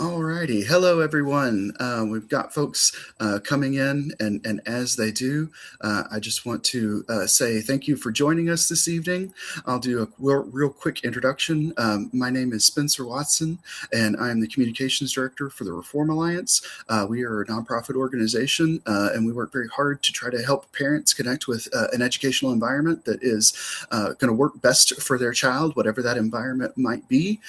Alrighty. Hello, everyone. We've got folks coming in, and as they do, I just want to say thank you for joining us this evening. I'll do a real quick introduction. My name is Spencer Watson, and I'm the Communications Director for the Reform Alliance. We are a nonprofit organization, and we work very hard to try to help parents connect with an educational environment that is going to work best for their child, whatever that environment might be.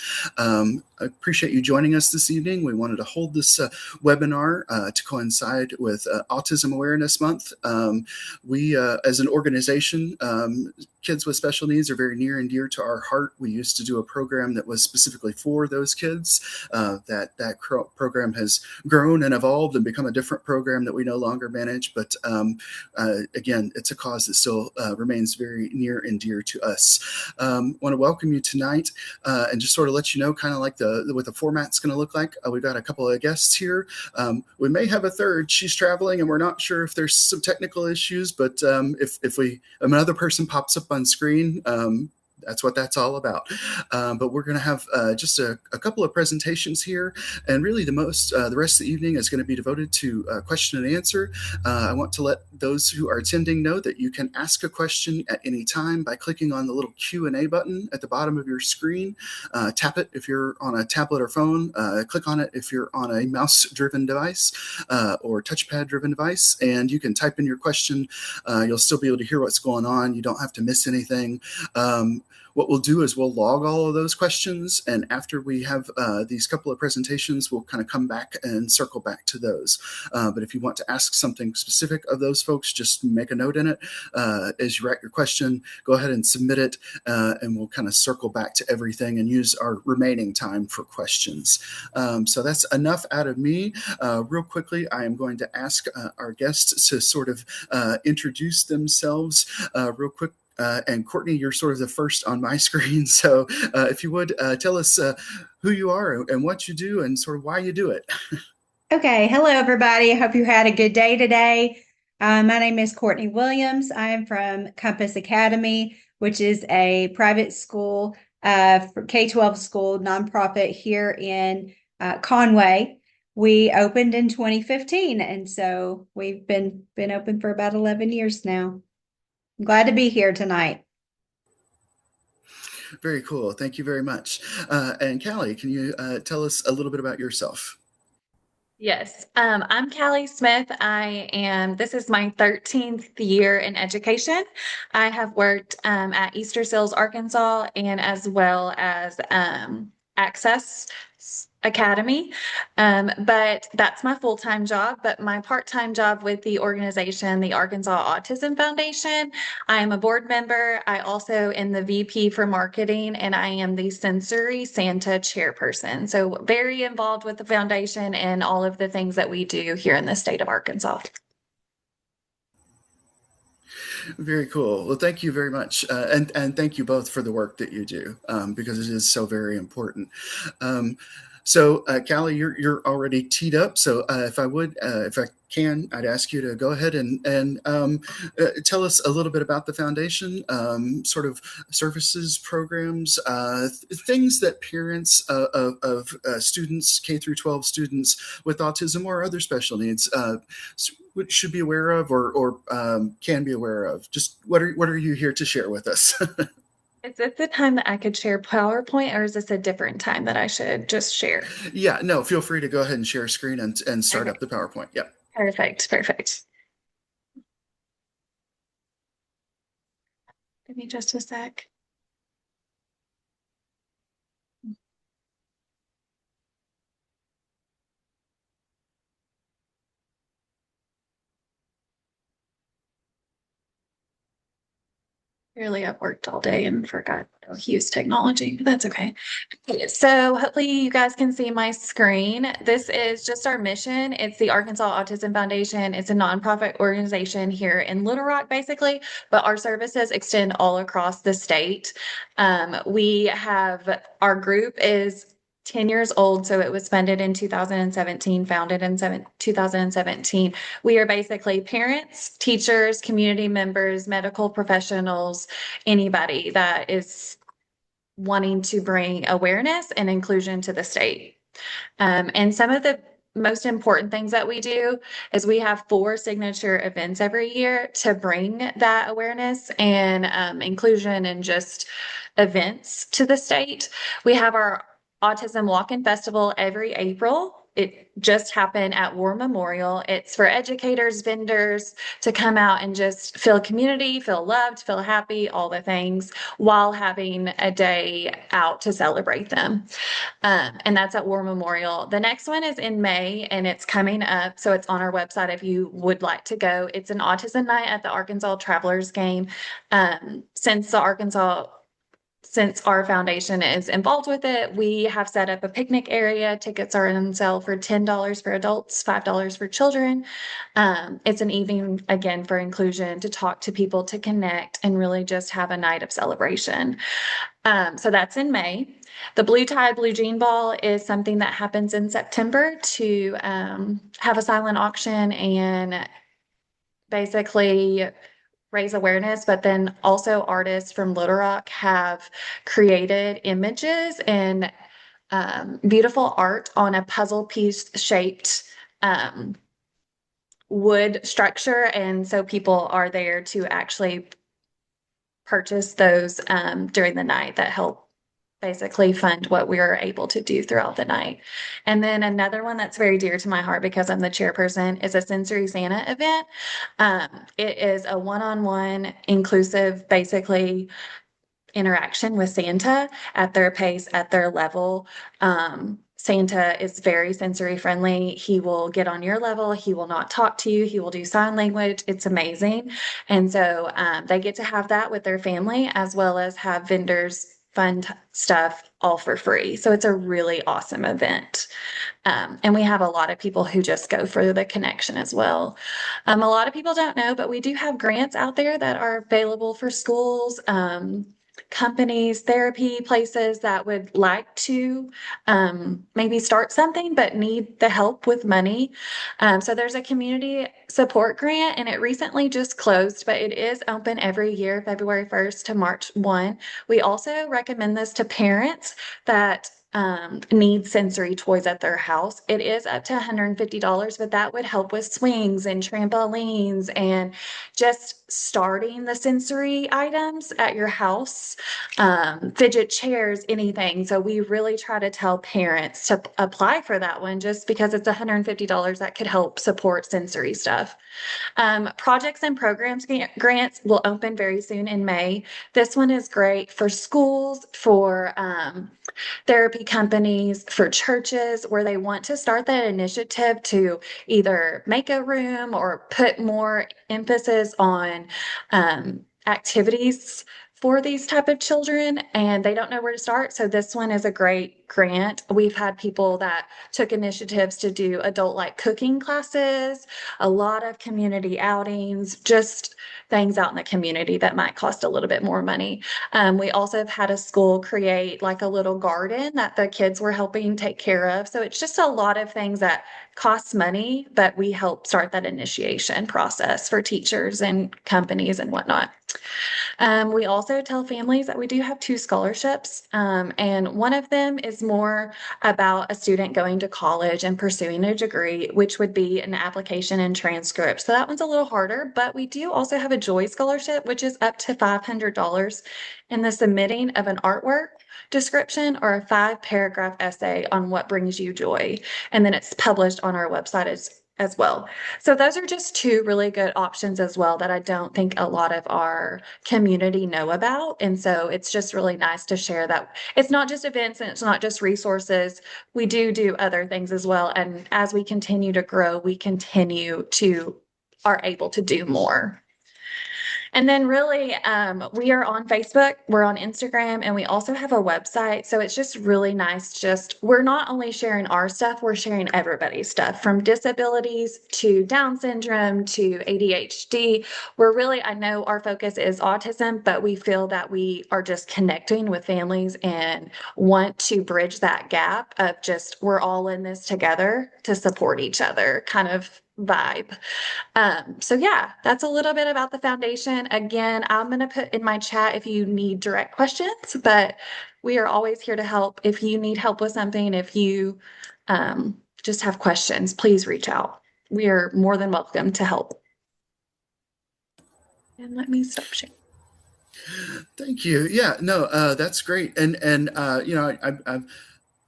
I appreciate you joining us this evening. We wanted to hold this webinar to coincide with Autism Awareness Month. We, as an organization, kids with special needs are very near and dear to our heart. We used to do a program that was specifically for those kids. That program has grown and evolved and become a different program that we no longer manage. But again, it's a cause that still remains very near and dear to us. Want to welcome you tonight and just sort of let you know kind of like what the format's going to look like. We've got a couple of guests here. We may have a third. She's traveling, and we're not sure if there's some technical issues, but if another person pops up on screen, that's what that's all about. But we're going to have just a couple of presentations here, and really the rest of the evening is going to be devoted to question and answer. I want to let those who are attending know that you can ask a question at any time by clicking on the little Q&A button at the bottom of your screen. Tap it if you're on a tablet or phone. Click on it if you're on a mouse-driven device or touchpad-driven device, and you can type in your question. You'll still be able to hear what's going on. You don't have to miss anything. What we'll do is we'll log all of those questions, and after we have these couple of presentations, we'll kind of come back and circle back to those. But if you want to ask something specific of those folks, just make a note in it. As you write your question, go ahead and submit it, and we'll kind of circle back to everything and use our remaining time for questions. So that's enough out of me. Real quickly, I am going to ask our guests to sort of introduce themselves real quick. And Courtney, you're sort of the first on my screen. So if you would tell us who you are and what you do and sort of why you do it. Okay. Hello, everybody. I hope you had a good day today. My name is Courtney Williams. I am from Compass Academy, which is a private school, K-12 school, nonprofit here in Conway. We opened in 2015, and so we've been open for about 11 years now. I'm glad to be here tonight. Very cool. Thank you very much. And Callie, can you tell us a little bit about yourself? Yes, I'm Callie Smith. This is my 13th year in education. I have worked at Easter Seals, Arkansas, and as well as Access Academy. But that's my full-time job. But my part-time job with the organization, the Arkansas Autism Foundation, I am a board member. I also am the VP for marketing, and I am the Sensory Santa chairperson. So very involved with the foundation and all of the things that we do here in the state of Arkansas. Very cool. Well, thank you very much. And thank you both for the work that you do because it is so very important. So, Callie, you're already teed up. So, if I can, I'd ask you to go ahead and tell us a little bit about the foundation, sort of services, programs, things that parents of students, K through 12 students with autism or other special needs, should be aware of or can be aware of. Just what are you here to share with us? Is this the time that I could share PowerPoint, or is this a different time that I should just share? Yeah, no, feel free to go ahead and share screen and start Okay. up the PowerPoint. Yep. Perfect. Give me just a sec. Clearly, I've worked all day and forgot to use technology, but that's okay. So hopefully you guys can see my screen. This is just our mission. It's the Arkansas Autism Foundation. It's a nonprofit organization here in Little Rock, basically, but our services extend all across the state. Our group is 10 years old, so it was funded in 2017, founded in 2017. We are basically parents, teachers, community members, medical professionals, anybody that is wanting to bring awareness and inclusion to the state. And some of the most important things that we do is we have 4 signature events every year to bring that awareness and inclusion and just events to the state. We have our Autism Walk-In Festival every April. It just happened at War Memorial. It's for educators, vendors to come out and just feel community, feel loved, feel happy, all the things, while having a day out to celebrate them. And that's at War Memorial. The next one is in May and it's coming up. So it's on our website if you would like to go. It's an autism night at the Arkansas Travelers game. Since our foundation is involved with it, we have set up a picnic area. Tickets are on sale for $10 for adults, $5 for children. It's an evening, again, for inclusion, to talk to people, to connect, and really just have a night of celebration. So that's in May. The Blue Tide Blue Jean Ball is something that happens in September to have a silent auction and basically raise awareness, but then also artists from Little Rock have created images and beautiful art on a puzzle piece shaped wood structure. And so people are there to actually purchase those during the night that help basically fund what we are able to do throughout the night. And then another one that's very dear to my heart because I'm the chairperson is a Sensory Santa event. It is a one-on-one inclusive, basically interaction with Santa at their pace, at their level. Santa is very sensory friendly. He will get on your level. He will not talk to you. He will do sign language. It's amazing. And so they get to have that with their family as well as have vendors fun stuff all for free. So it's a really awesome event. And we have a lot of people who just go for the connection as well. A lot of people don't know, but we do have grants out there that are available for schools, companies, therapy places that would like to maybe start something but need the help with money. So there's a community support grant and it recently just closed, but it is open every year, February 1st to March 1. We also recommend this to parents that need sensory toys at their house. It is up to $150, but that would help with swings and trampolines and just starting the sensory items at your house, fidget chairs, anything. So we really try to tell parents to apply for that one just because it's $150 that could help support sensory stuff. Projects and programs grants will open very soon in May. This one is great for schools, for therapy companies, for churches where they want to start that initiative to either make a room or put more emphasis on activities for these type of children and they don't know where to start. So this one is a great grant. We've had people that took initiatives to do adult like cooking classes, a lot of community outings, just things out in the community that might cost a little bit more money. We also have had a school create like a little garden that the kids were helping take care of. So it's just a lot of things that cost money, but we help start that initiation process for teachers and companies and whatnot. We also tell families that we do have 2 scholarships, and one of them is more about a student going to college and pursuing a degree, which would be an application and transcript. So that one's a little harder, but we do also have a Joy Scholarship, which is up to $500 in the submitting of an artwork description or a 5-paragraph essay on what brings you joy. And then it's published on our website as well. So those are just 2 really good options as well that I don't think a lot of our community know about. And so it's just really nice to share that it's not just events and it's not just resources. We do other things as well. And as we continue to grow, we are able to do more. And then really, we are on Facebook, we're on Instagram, and we also have a website. So it's just really nice. We're not only sharing our stuff, we're sharing everybody's stuff from disabilities to Down syndrome to ADHD. I know our focus is autism, but we feel that we are just connecting with families and want to bridge that gap of just, we're all in this together to support each other kind of vibe. So yeah, that's a little bit about the foundation. Again, I'm going to put in my chat if you need direct questions, but we are always here to help. If you need help with something, if you just have questions, please reach out. We are more than welcome to help. And let me stop sharing. Thank you. Yeah, no, that's great. And you know,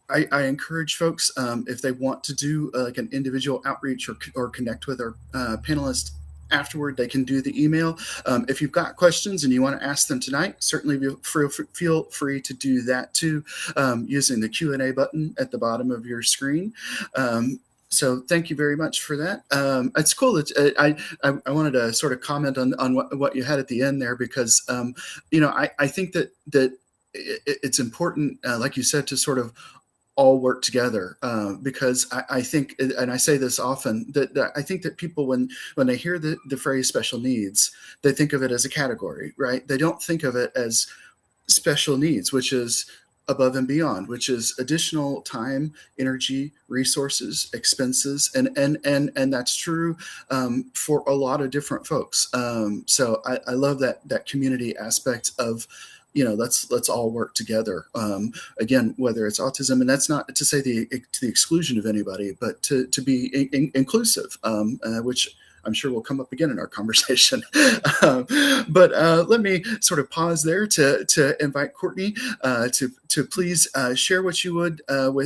I encourage folks, if they want to do like an individual outreach or connect with our panelists afterward, they can do the email. If you've got questions and you want to ask them tonight, certainly feel free to do that too, using the Q&A button at the bottom of your screen. So thank you very much for that. It's cool that I wanted to sort of comment on what you had at the end there, because you know, I think that it's important, like you said, to sort of all work together, because I think, and I say this often, that I think that people, when they hear the phrase special needs, they think of it as a category, right? They don't think of it as special needs, which is above and beyond, which is additional time, energy, resources, expenses, and that's true for a lot of different folks. So I love that community aspect of, you know, let's all work together. Again, whether it's autism, and that's not to say to the exclusion of anybody, but to be inclusive, which I'm sure will come up again in our conversation. But let me sort of pause there to invite Courtney to please share what you would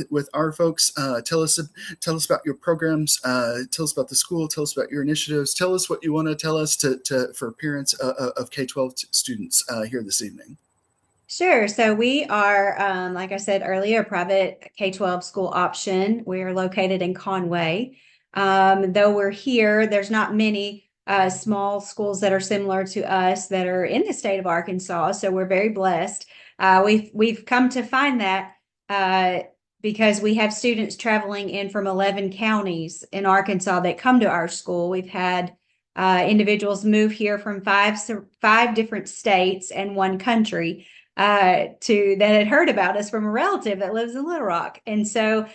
with our folks. Tell us about your programs. Tell us about the school. Tell us about your initiatives. Tell us what you want to tell us for parents of K-12 students here this evening. Sure. So we are, like I said earlier, a private K-12 school option. We are located in Conway. Though we're here, there's not many small schools that are similar to us that are in the state of Arkansas. So we're very blessed. We've come to find that because we have students traveling in from 11 counties in Arkansas that come to our school. We've had individuals move here from five different states and one country that had heard about us from a relative that lives in Little Rock. And so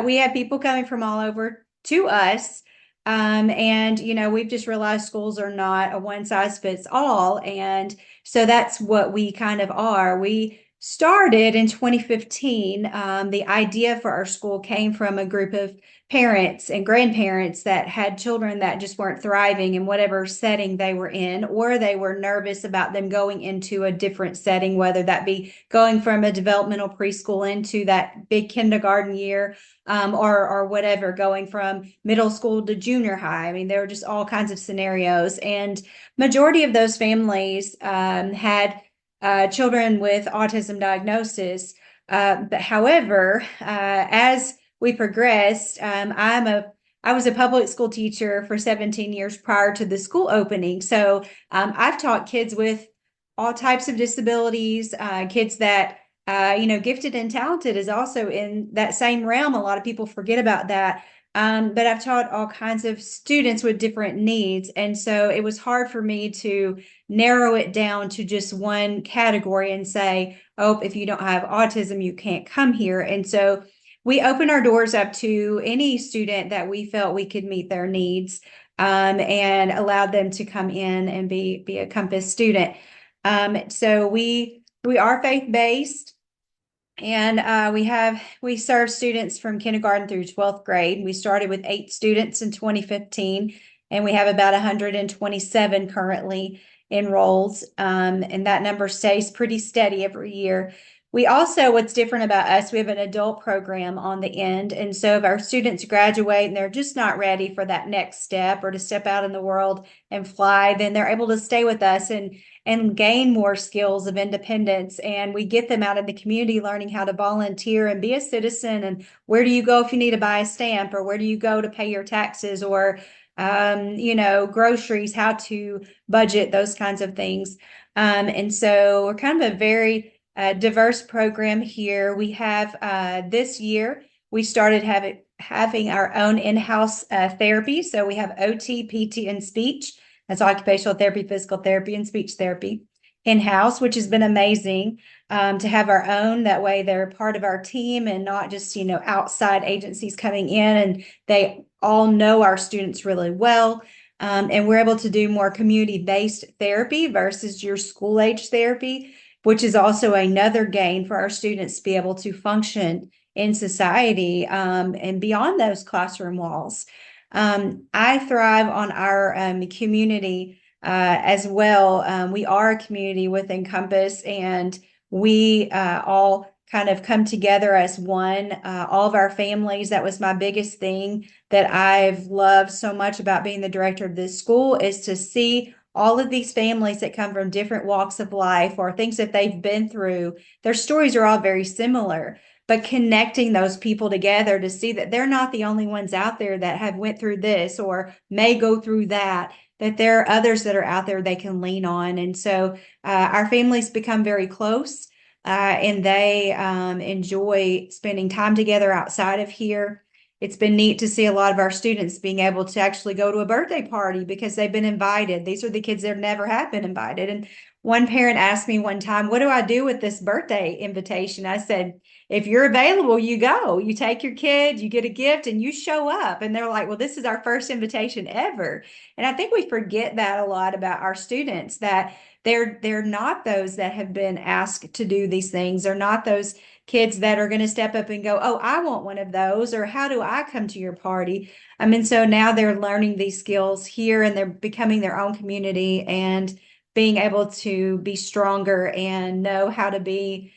we have people coming from all over to us. And, you know, we've just realized schools are not a one size fits all. And so that's what we kind of are. We started in 2015. The idea for our school came from a group of parents and grandparents that had children that just weren't thriving in whatever setting they were in, or they were nervous about them going into a different setting, whether that be going from a developmental preschool into that big kindergarten year, or whatever, going from middle school to junior high. I mean, there were just all kinds of scenarios, and majority of those families had children with autism diagnosis. But however, as we progressed, I was a public school teacher for 17 years prior to the school opening. So I've taught kids with all types of disabilities, kids that, you know, gifted and talented is also in that same realm. A lot of people forget about that. But I've taught all kinds of students with different needs. And so it was hard for me to narrow it down to just one category and say, oh, if you don't have autism, you can't come here. And so we opened our doors up to any student that we felt we could meet their needs, and allowed them to come in and be a Compass student. So we are faith-based. And we serve students from kindergarten through 12th grade. We started with 8 students in 2015, and we have about 127 currently enrolled. And that number stays pretty steady every year. We also, what's different about us, we have an adult program on the end. And so if our students graduate and they're just not ready for that next step or to step out in the world and fly, then they're able to stay with us and gain more skills of independence. And we get them out in the community learning how to volunteer and be a citizen. And where do you go if you need to buy a stamp, or where do you go to pay your taxes, or you know, groceries, how to budget, those kinds of things. And so we're kind of a very diverse program here. We have this year, we started having our own in-house therapy. So we have OT, PT, and speech. That's occupational therapy, physical therapy, and speech therapy in-house, which has been amazing to have our own. That way they're part of our team and not just, you know, outside agencies coming in, and they all know our students really well. And we're able to do more community-based therapy versus your school-age therapy. which is also another gain for our students to be able to function in society and beyond those classroom walls. I thrive on our community as well. We are a community within Compass, and we all kind of come together as one. All of our families, that was my biggest thing that I've loved so much about being the director of this school, is to see all of these families that come from different walks of life or things that they've been through. Their stories are all very similar, but connecting those people together to see that they're not the only ones out there that have went through this or may go through that, that there are others that are out there they can lean on. And so our families become very close, and they enjoy spending time together outside of here. It's been neat to see a lot of our students being able to actually go to a birthday party because they've been invited. These are the kids that never have been invited. And one parent asked me one time, "What do I do with this birthday invitation?" I said, "If you're available, you go. You take your kid, you get a gift, and you show up." And they're like, "Well, this is our first invitation ever." And I think we forget that a lot about our students, that they're not those that have been asked to do these things. They're not those kids that are going to step up and go, "Oh, I want one of those," or "How do I come to your party?" I mean, so now they're learning these skills here and they're becoming their own community and being able to be stronger and know how to be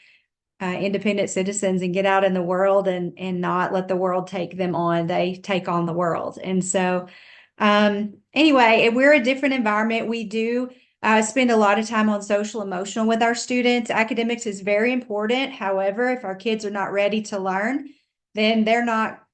independent citizens and get out in the world and not let the world take them on. They take on the world. And so anyway, we're a different environment. We do spend a lot of time on social emotional with our students. Academics is very important. However, if our kids are not ready to learn, then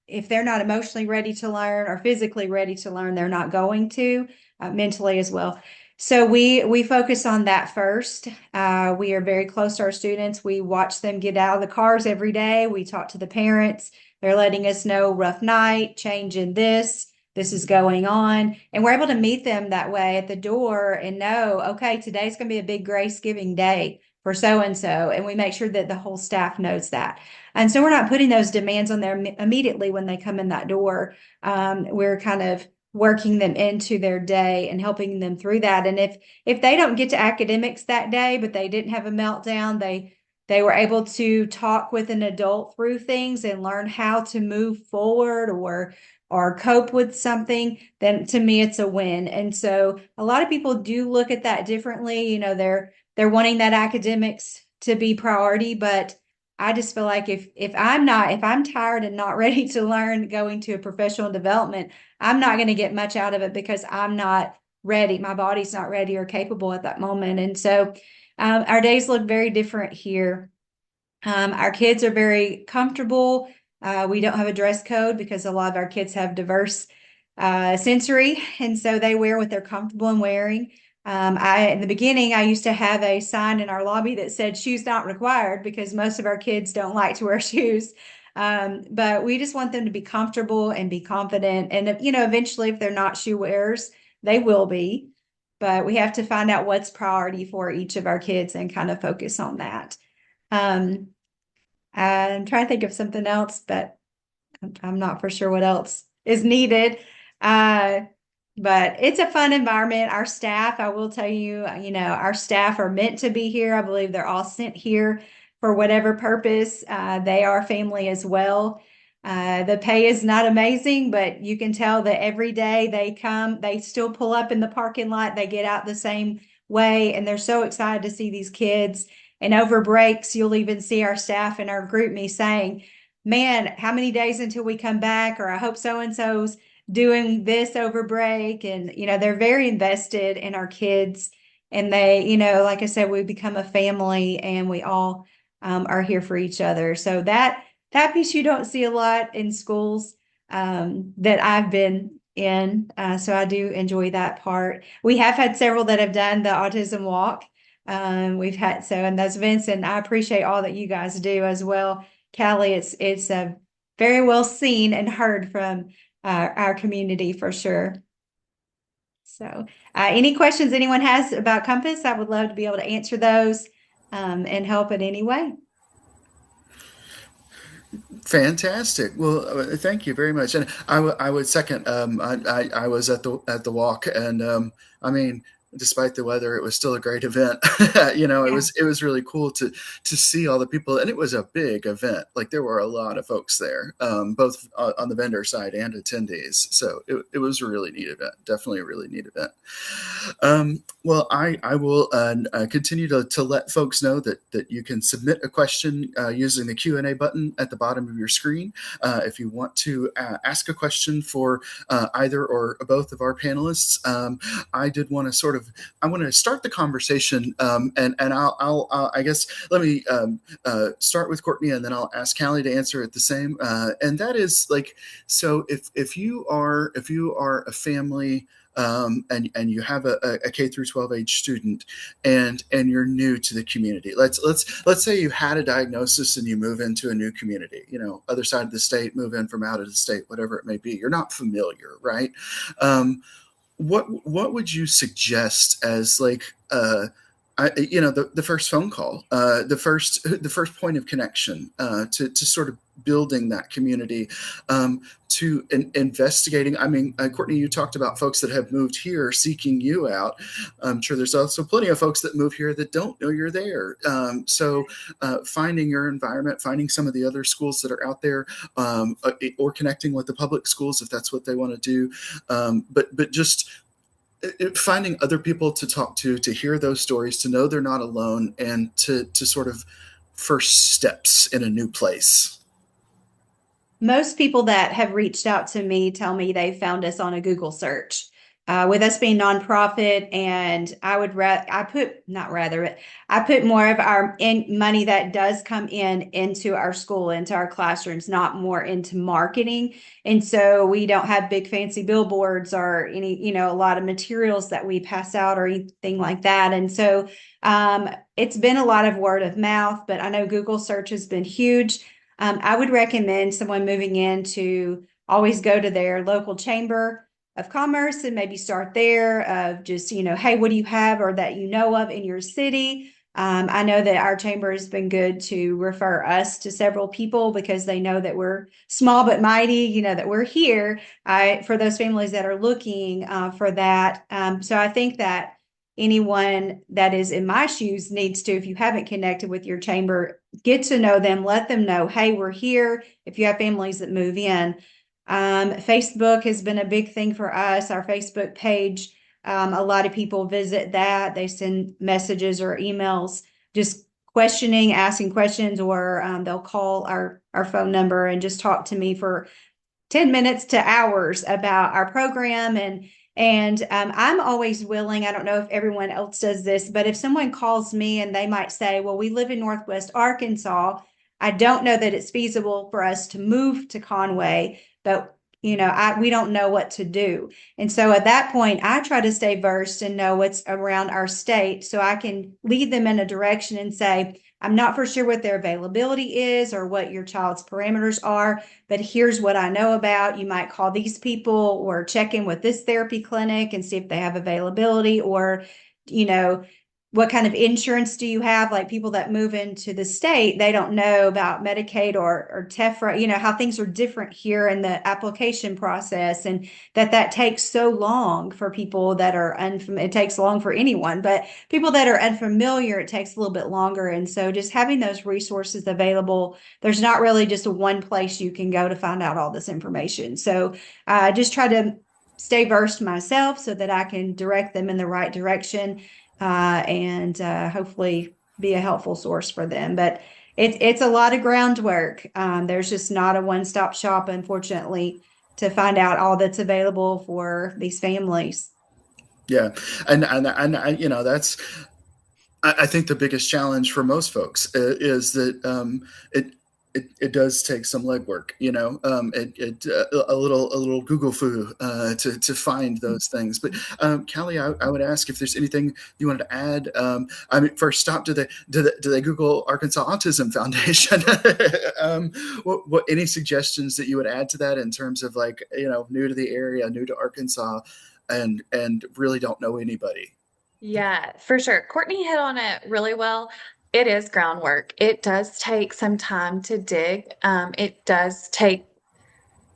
if they're not emotionally ready to learn or physically ready to learn, they're not going to, mentally as well. So we focus on that first. We are very close to our students. We watch them get out of the cars every day. We talk to the parents. They're letting us know rough night, change in this is going on. And we're able to meet them that way at the door and know, okay, today's going to be a big grace giving day for so and so. And we make sure that the whole staff knows that. And so we're not putting those demands on them immediately when they come in that door. We're kind of working them into their day and helping them through that. And if they don't get to academics that day, but they didn't have a meltdown, they were able to talk with an adult through things and learn how to move forward or cope with something, then to me it's a win. And so a lot of people do look at that differently. You know, they're wanting that academics to be priority, but I just feel like if I'm tired and not ready to learn going to a professional development, I'm not going to get much out of it because I'm not ready. My body's not ready or capable at that moment. And so our days look very different here. Our kids are very comfortable. We don't have a dress code because a lot of our kids have diverse sensory, and so they wear what they're comfortable in wearing. In the beginning, I used to have a sign in our lobby that said "shoes not required" because most of our kids don't like to wear shoes. But we just want them to be comfortable and be confident. And if, eventually, if they're not shoe wearers, they will be. But we have to find out what's priority for each of our kids and kind of focus on that. Um, I'm trying to think of something else, but I'm not for sure what else is needed. Uh, but it's a fun environment. Our staff, I will tell you, our staff are meant to be here. I believe they're all sent here for whatever purpose. They are family as well. The pay is not amazing, but you can tell that every day they come, they still pull up in the parking lot. They get out the same way, and they're so excited to see these kids. And over breaks, you'll even see our staff in our group me saying, "Man, how many days until we come back?" Or "I hope so-and-so's doing this over break." And, they're very invested in our kids. And they, like I said, we become a family and we all are here for each other. So that piece you don't see a lot in schools that I've been in. So I do enjoy that part. We have had several that have done the autism walk. We've had and those events, and I appreciate all that you guys do as well. Callie, it's very well seen and heard from our community for sure. So any questions anyone has about Compass, I would love to be able to answer those and help in any way. Fantastic. Well, thank you very much. And I would second. I was at the walk, and I mean, despite the weather, it was still a great event. Yeah. It was really cool to see all the people, and it was a big event. Like there were a lot of folks there, both on the vendor side and attendees. So it was a really neat event. Definitely a really neat event. Well, I will continue to let folks know that you can submit a question using the Q&A button at the bottom of your screen. If you want to ask a question for either or both of our panelists, I did want to I want to start the conversation, and I guess let me start with Courtney, and then I'll ask Callie to answer it the same. And that is like, so if you are a family, and you have a K through 12 age student, and you're new to the community. Let's say you had a diagnosis and you move into a new community, other side of the state, move in from out of the state, whatever it may be. You're not familiar, right? What would you suggest as like the first phone call, the first point of connection, to sort of building that community, to investigating. I mean, Courtney, you talked about folks that have moved here seeking you out. I'm sure there's also plenty of folks that move here that don't know you're there. So finding your environment, finding some of the other schools that are out there, or connecting with the public schools if that's what they want to do. But just finding other people to talk to hear those stories, to know they're not alone, and to sort of first steps in a new place. Most people that have reached out to me tell me they found us on a Google search. With us being nonprofit, and I put not rather it, I put more of our money that does come into our school, into our classrooms, not more into marketing. And so we don't have big fancy billboards or any, a lot of materials that we pass out or anything like that. And so it's been a lot of word of mouth, but I know Google search has been huge. I would recommend someone moving in to always go to their local chamber of commerce and maybe start there of just, hey, what do you have or that you know of in your city? I know that our chamber has been good to refer us to several people because they know that we're small but mighty, that we're here for those families that are looking for that. So I think that anyone that is in my shoes needs to, if you haven't connected with your chamber, get to know them, let them know, hey, we're here. If you have families that move in, Facebook has been a big thing for us. Our Facebook page, a lot of people visit that. They send messages or emails just questioning, asking questions, or they'll call our phone number and just talk to me for 10 minutes to hours about our program. And I'm always willing. I don't know if everyone else does this, but if someone calls me and they might say, well, we live in Northwest Arkansas, I don't know that it's feasible for us to move to Conway, but we don't know what to do. And so at that point, I try to stay versed and know what's around our state so I can lead them in a direction and say, I'm not for sure what their availability is or what your child's parameters are, but here's what I know about. You might call these people or check in with this therapy clinic and see if they have availability, or, what kind of insurance do you have? Like people that move into the state, they don't know about Medicaid or TEFRA, how things are different here in the application process, and that takes so long for people that are unfamiliar. It takes long for anyone, but people that are unfamiliar, it takes a little bit longer. And so just having those resources available, there's not really just a one place you can go to find out all this information. So I just try to stay versed myself so that I can direct them in the right direction, and hopefully be a helpful source for them. But it's a lot of groundwork. There's just not a one-stop shop, unfortunately, to find out all that's available for these families. Yeah, and I, that's I think the biggest challenge for most folks is that it does take some legwork, a little Google foo to find those things. But Callie, I would ask if there's anything you wanted to add. I mean, first stop, do they Google Arkansas Autism Foundation? What any suggestions that you would add to that in terms of like new to the area, new to Arkansas, and really don't know anybody? Yeah, for sure. Courtney hit on it really well. It is groundwork. It does take some time to dig. It does take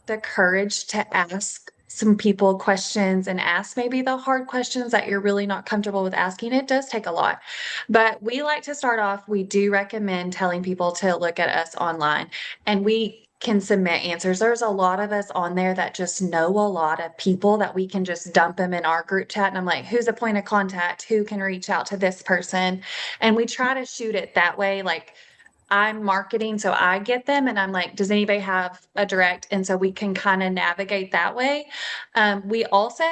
the courage to ask some people questions and ask maybe the hard questions that you're really not comfortable with asking. It does take a lot. But we like to start off, we do recommend telling people to look at us online, and we can submit answers. There's a lot of us on there that just know a lot of people that we can just dump them in our group chat. And I'm like, who's a point of contact? Who can reach out to this person? And we try to shoot it that way. Like, I'm marketing, so I get them, and I'm like, does anybody have a direct? And so we can kind of navigate that way. We also,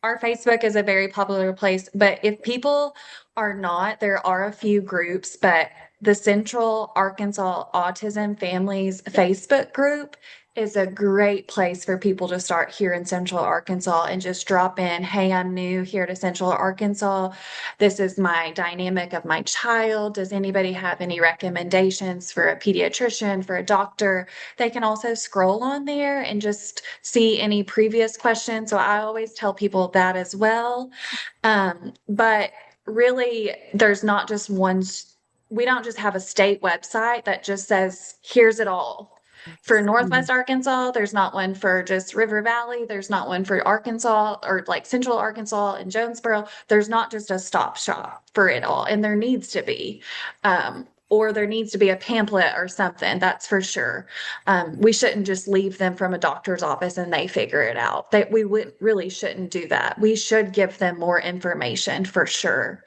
our Facebook is a very popular place, but if people are not, there are a few groups, but the Central Arkansas Autism Families Facebook group is a great place for people to start here in Central Arkansas and just drop in, hey, I'm new here to Central Arkansas. This is my dynamic of my child. Does anybody have any recommendations for a pediatrician, for a doctor? They can also scroll on there and just see any previous questions. So I always tell people that as well. But really, there's not just one, we don't just have a state website that just says, here's it all. For Northwest Arkansas, there's not one for just River Valley. There's not one for Arkansas or like Central Arkansas and Jonesboro. There's not just a stop shop for it all. And there needs to be. Or there needs to be a pamphlet or something, that's for sure. We shouldn't just leave them from a doctor's office and they figure it out. That we really shouldn't do that. We should give them more information for sure.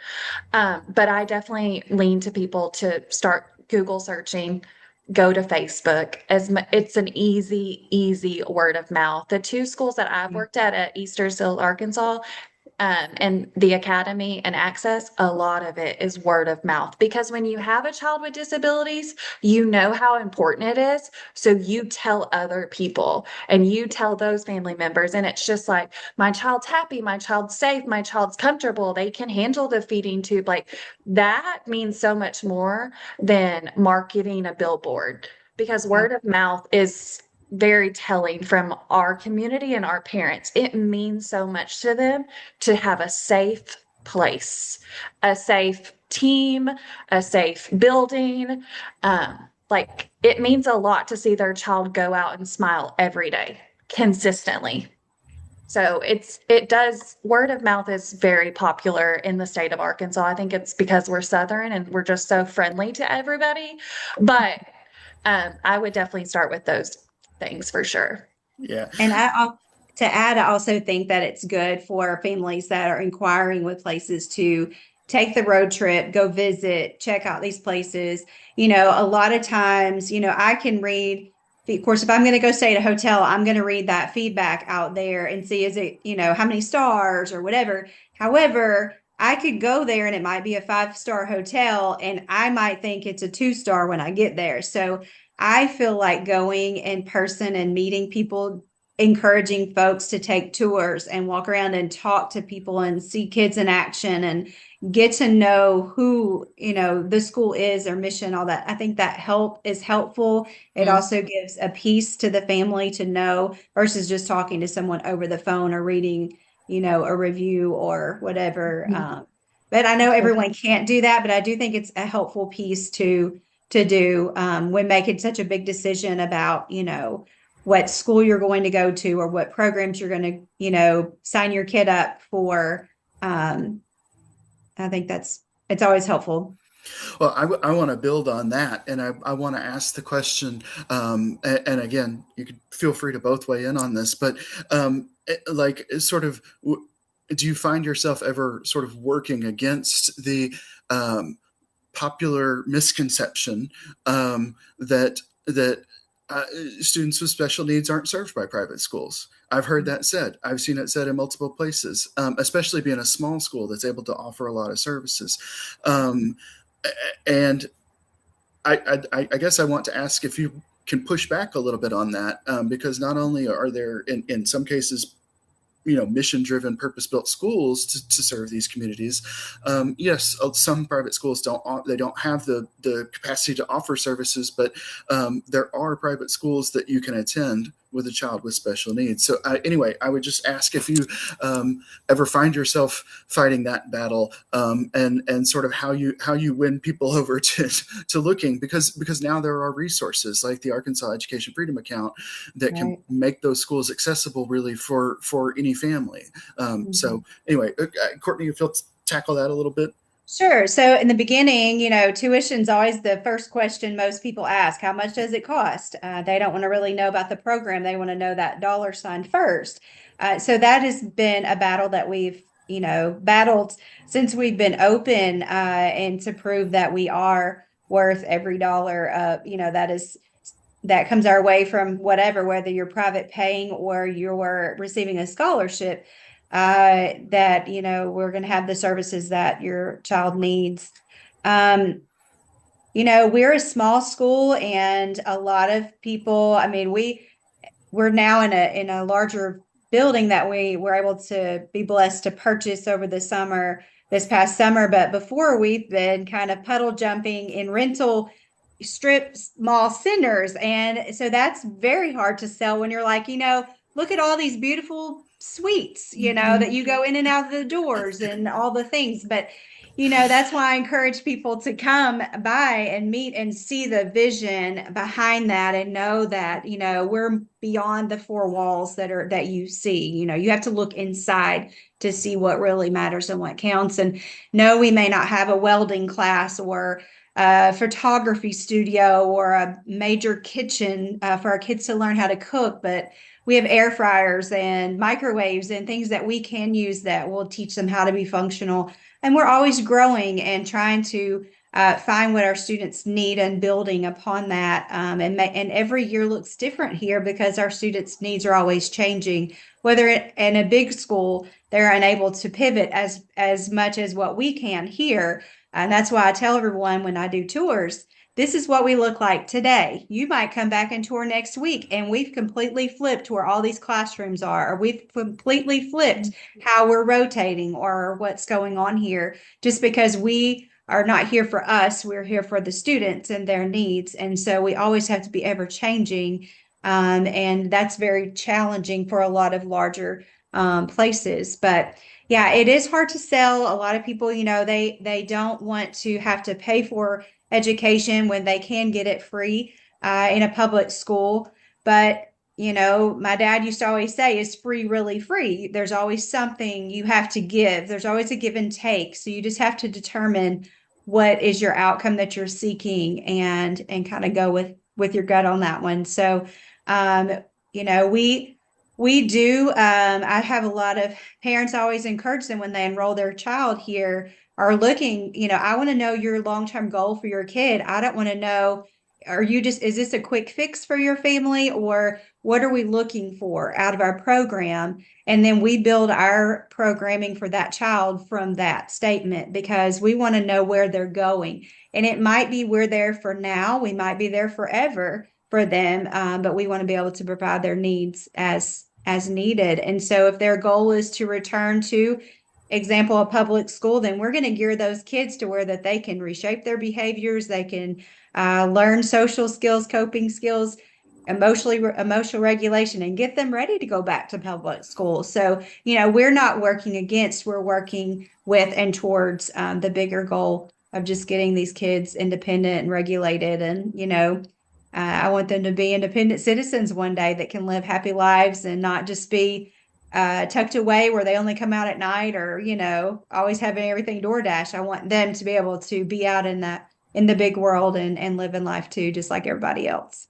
But I definitely lean to people to start Google searching, go to Facebook. It's an easy word of mouth. The two schools that I've worked at Easter Seals, Arkansas, and the academy and access, a lot of it is word of mouth, because when you have a child with disabilities, you know how important it is. So you tell other people and you tell those family members, and it's just like, my child's happy, my child's safe, my child's comfortable, they can handle the feeding tube. Like, that means so much more than marketing a billboard, because word of mouth is very telling from our community and our parents. It means so much to them to have a safe place, a safe team, a safe building. Like, it means a lot to see their child go out and smile every day consistently. So it does, word of mouth is very popular in the state of Arkansas. I think it's because we're Southern and we're just so friendly to everybody. But I would definitely start with those things for sure. Yeah. And to add, I also think that it's good for families that are inquiring with places to take the road trip, go visit, check out these places. A lot of times, I can read, of course, if I'm going to go stay at a hotel, I'm going to read that feedback out there and see, is it, how many stars or whatever. However, I could go there and it might be a 5-star hotel and I might think it's a 2-star when I get there. So I feel like going in person and meeting people, encouraging folks to take tours and walk around and talk to people and see kids in action and get to know who, the school is, their mission, all that. I think that help is helpful. It also gives a piece to the family to know versus just talking to someone over the phone or reading, a review or whatever. But I know everyone can't do that, but I do think it's a helpful piece to do when making such a big decision about, what school you're going to go to or what programs you're going to, sign your kid up for. I think it's always helpful. Well, I want to build on that, and I want to ask the question, and again, you could feel free to both weigh in on this, but like, sort of, do you find yourself ever sort of working against the popular misconception that students with special needs aren't served by private schools? I've heard that said. I've seen it said in multiple places, especially being a small school that's able to offer a lot of services. And I guess I want to ask if you can push back a little bit on that, because not only are there, in some cases, mission-driven, purpose-built schools to serve these communities. Yes, some private schools don't have the capacity to offer services, but there are private schools that you can attend with a child with special needs. So anyway, I would just ask if you ever find yourself fighting that battle, and sort of how you win people over to looking, because now there are resources like the Arkansas Education Freedom Account that can Right. make those schools accessible really for any family. So anyway, Courtney, if you'll tackle that a little bit. Sure. So in the beginning, tuition's always the first question most people ask. How much does it cost? They don't want to really know about the program. They want to know that dollar sign first. So that has been a battle that we've, battled since we've been open, and to prove that we are worth every dollar, that comes our way from whatever, whether you're private paying or you're receiving a scholarship, that, we're going to have the services that your child needs. We're a small school, and a lot of people, I mean, we're now in a larger building that we were able to be blessed to purchase over this past summer. But before, we've been kind of puddle jumping in rental strip mall centers. And so that's very hard to sell when you're like, look at all these beautiful suites, that you go in and out of the doors and all the things. But that's why I encourage people to come by and meet and see the vision behind that, and know that, we're beyond the four walls that you see. You have to look inside to see what really matters and what counts. And no, we may not have a welding class or a photography studio or a major kitchen for our kids to learn how to cook, but we have air fryers and microwaves and things that we can use that will teach them how to be functional. And we're always growing and trying to find what our students need and building upon that. And every year looks different here because our students' needs are always changing. Whether in a big school, they're unable to pivot as much as what we can here. And that's why I tell everyone when I do tours, this is what we look like today. You might come back and tour next week, and we've completely flipped where all these classrooms are, or we've completely flipped how we're rotating or what's going on here, just because we are not here for us. We're here for the students and their needs. And so we always have to be ever changing. And that's very challenging for a lot of larger places. But yeah, it is hard to sell. A lot of people, they don't want to have to pay for education when they can get it free in a public school. But my dad used to always say, is free really free? There's always something you have to give. There's always a give and take. So you just have to determine what is your outcome that you're seeking, and kind of go with your gut on that one. So, um, we do. I have a lot of parents always encourage them when they enroll their child here, are looking, I want to know your long-term goal for your kid. I don't want to know, is this a quick fix for your family, or what are we looking for out of our program? And then we build our programming for that child from that statement, because we want to know where they're going. And it might be we're there for now, we might be there forever for them, but we want to be able to provide their needs as needed. And so if their goal is to return to, example, a public school, then we're going to gear those kids to where that they can reshape their behaviors, they can learn social skills, coping skills, emotional regulation, and get them ready to go back to public school. So we're not working against, we're working with and towards the bigger goal of just getting these kids independent and regulated. And I want them to be independent citizens one day that can live happy lives and not just be tucked away where they only come out at night, or always having everything DoorDash. I want them to be able to be out in the big world and live in life too, just like everybody else.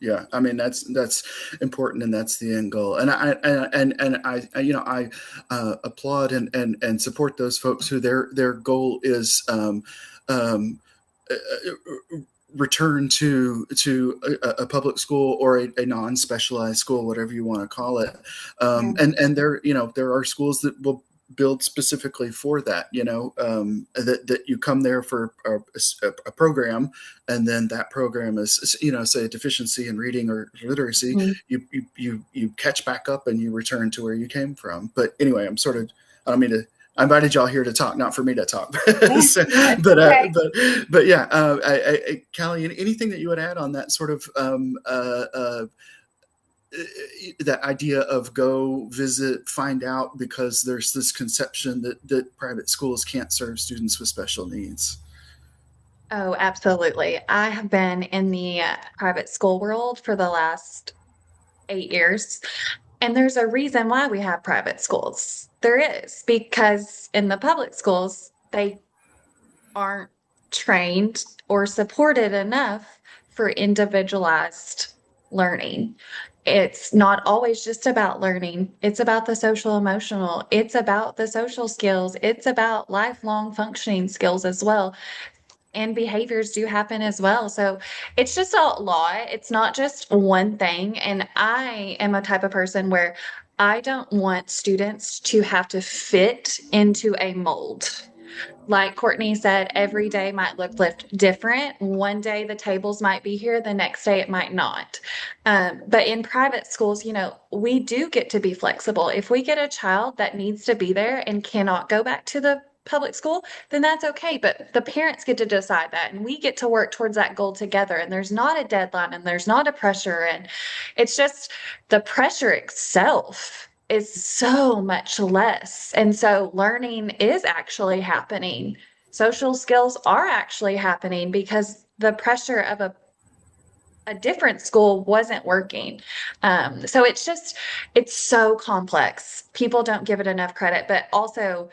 Yeah. I mean, that's important, and that's the end goal. And I applaud and support those folks who their goal is return to a public school or a non-specialized school, whatever you want to call it. And there are schools that will build specifically for that, that you come there for a program, and then that program is, say a deficiency in reading or literacy, you catch back up and you return to where you came from. But anyway, I don't mean to, I invited y'all here to talk, not for me to talk. So, but yeah, Callie, anything that you would add on that sort of that idea of go visit, find out, because there's this conception that private schools can't serve students with special needs. Oh, absolutely. I have been in the private school world for the last 8 years, and there's a reason why we have private schools. There is, because in the public schools, they aren't trained or supported enough for individualized learning. It's not always just about learning. It's about the social emotional. It's about the social skills. It's about lifelong functioning skills as well. And behaviors do happen as well. So it's just a lot. It's not just one thing. And I am a type of person where I don't want students to have to fit into a mold. Like Courtney said, every day might look different. One day the tables might be here, the next day it might not. But in private schools, we do get to be flexible. If we get a child that needs to be there and cannot go back to the public school, then that's okay. But the parents get to decide that, and we get to work towards that goal together. And there's not a deadline and there's not a pressure. And it's just the pressure itself is so much less. And so learning is actually happening. Social skills are actually happening because the pressure of a different school wasn't working. So it's so complex. People don't give it enough credit, but also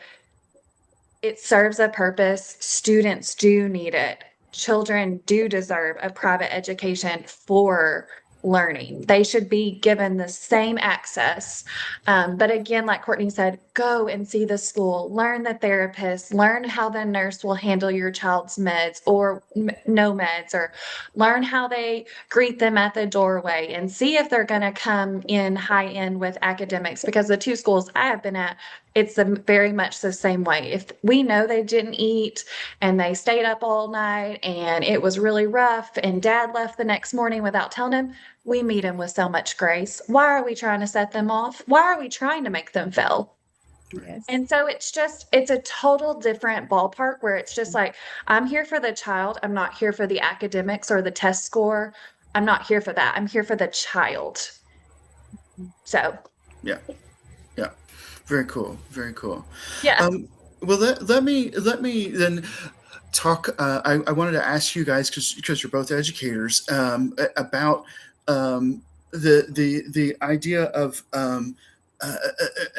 it serves a purpose. Students do need it. Children do deserve a private education for learning. They should be given the same access. But again, like Courtney said, go and see the school, learn the therapist, learn how the nurse will handle your child's meds or no meds, or learn how they greet them at the doorway and see if they're going to come in high end with academics. Because the two schools I have been at, it's very much the same way. If we know they didn't eat and they stayed up all night and it was really rough and dad left the next morning without telling him, we meet him with so much grace. Why are we trying to set them off? Why are we trying to make them fail? Yes. And so it's a total different ballpark where it's just like, I'm here for the child. I'm not here for the academics or the test score. I'm not here for that. I'm here for the child. So, Yeah, yeah, very cool, very cool. yeah. Well, let me then talk. I wanted to ask you guys, because you're both educators, about the idea of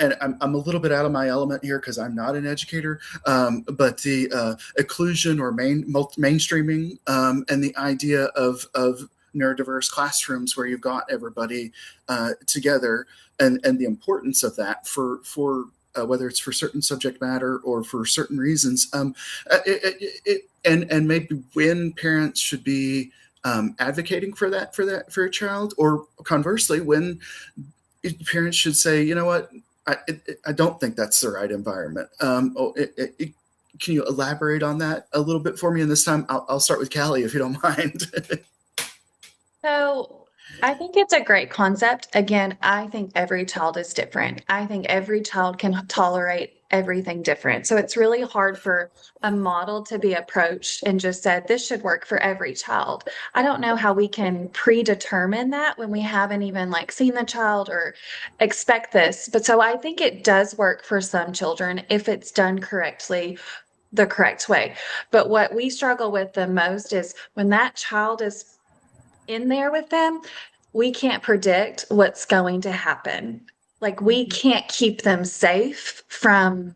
and I'm a little bit out of my element here because I'm not an educator, but the inclusion or mainstreaming, and the idea of neurodiverse classrooms where you've got everybody together, and the importance of that for whether it's for certain subject matter or for certain reasons, and maybe when parents should be advocating for a child, or conversely when parents should say, you know what, I don't think that's the right environment. Can you elaborate on that a little bit for me? And this time I'll start with Callie, if you don't mind. So I think it's a great concept. Again, I think every child is different. I think every child can tolerate everything different. So it's really hard for a model to be approached and just said, this should work for every child. I don't know how we can predetermine that when we haven't even like seen the child or expect this. But so I think it does work for some children if it's done correctly, the correct way. But what we struggle with the most is when that child is in there with them, we can't predict what's going to happen. Like we can't keep them safe from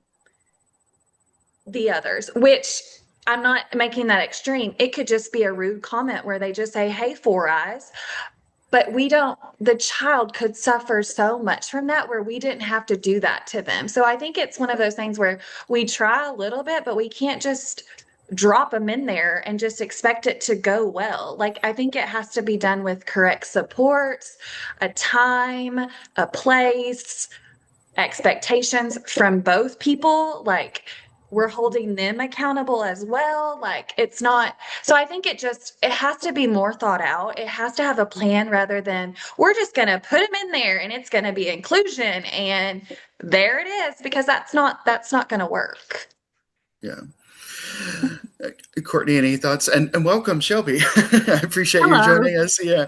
the others, which I'm not making that extreme. It could just be a rude comment where they just say, hey, Four Eyes. But the child could suffer so much from that where we didn't have to do that to them. So I think it's one of those things where we try a little bit, but we can't just drop them in there and just expect it to go well. Like, I think it has to be done with correct supports, a time, a place, expectations from both people. Like, we're holding them accountable as well. Like, it's not, so I think it has to be more thought out. It has to have a plan rather than we're just going to put them in there and it's going to be inclusion and there it is, because that's not going to work. Yeah. Courtney, any thoughts? And welcome, Shelby. I appreciate you Hello. joining us. Yeah.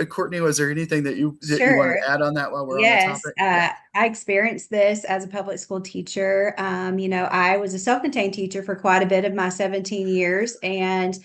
Courtney, was there anything that you wanted Sure. to add on that while we're on the Yes, topic? Yeah. I experienced this as a public school teacher. I was a self-contained teacher for quite a bit of my 17 years, and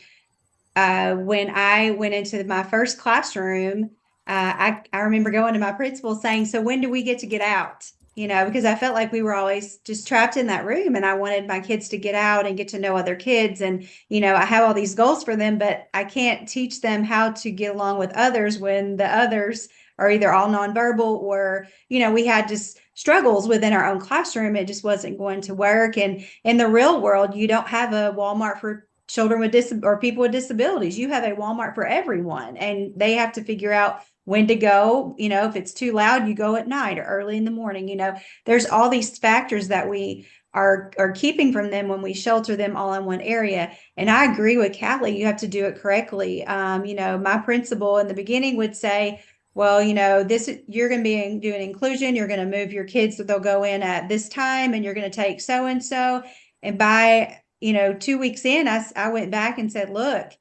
when I went into my first classroom, I remember going to my principal saying, "So when do we get to get out?" Because I felt like we were always just trapped in that room, and I wanted my kids to get out and get to know other kids. And I have all these goals for them, but I can't teach them how to get along with others when the others are either all nonverbal or we had just struggles within our own classroom. It just wasn't going to work. And in the real world, you don't have a Walmart for children with or people with disabilities. You have a Walmart for everyone, and they have to figure out when to go. If it's too loud, you go at night or early in the morning. There's all these factors that we are keeping from them when we shelter them all in one area. And I agree with Callie, you have to do it correctly. My principal in the beginning would say, well, this you're going to be doing inclusion, you're going to move your kids, so they'll go in at this time, and you're going to take so and so. And by 2 weeks in, I went back and said, look,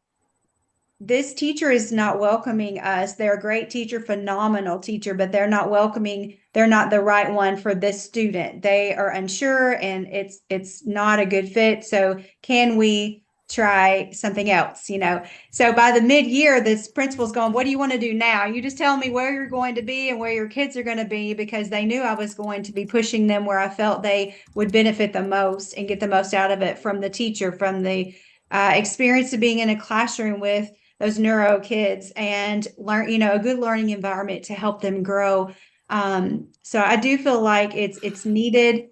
this teacher is not welcoming us. They're a great teacher, phenomenal teacher, but they're not welcoming. They're not the right one for this student. They are unsure, and it's not a good fit. So can we try something else? So by the mid-year, this principal's going, what do you want to do now? You just tell me where you're going to be and where your kids are going to be, because they knew I was going to be pushing them where I felt they would benefit the most and get the most out of it from the teacher, from the experience of being in a classroom with those neuro kids, and learn, a good learning environment to help them grow. So I do feel like it's needed.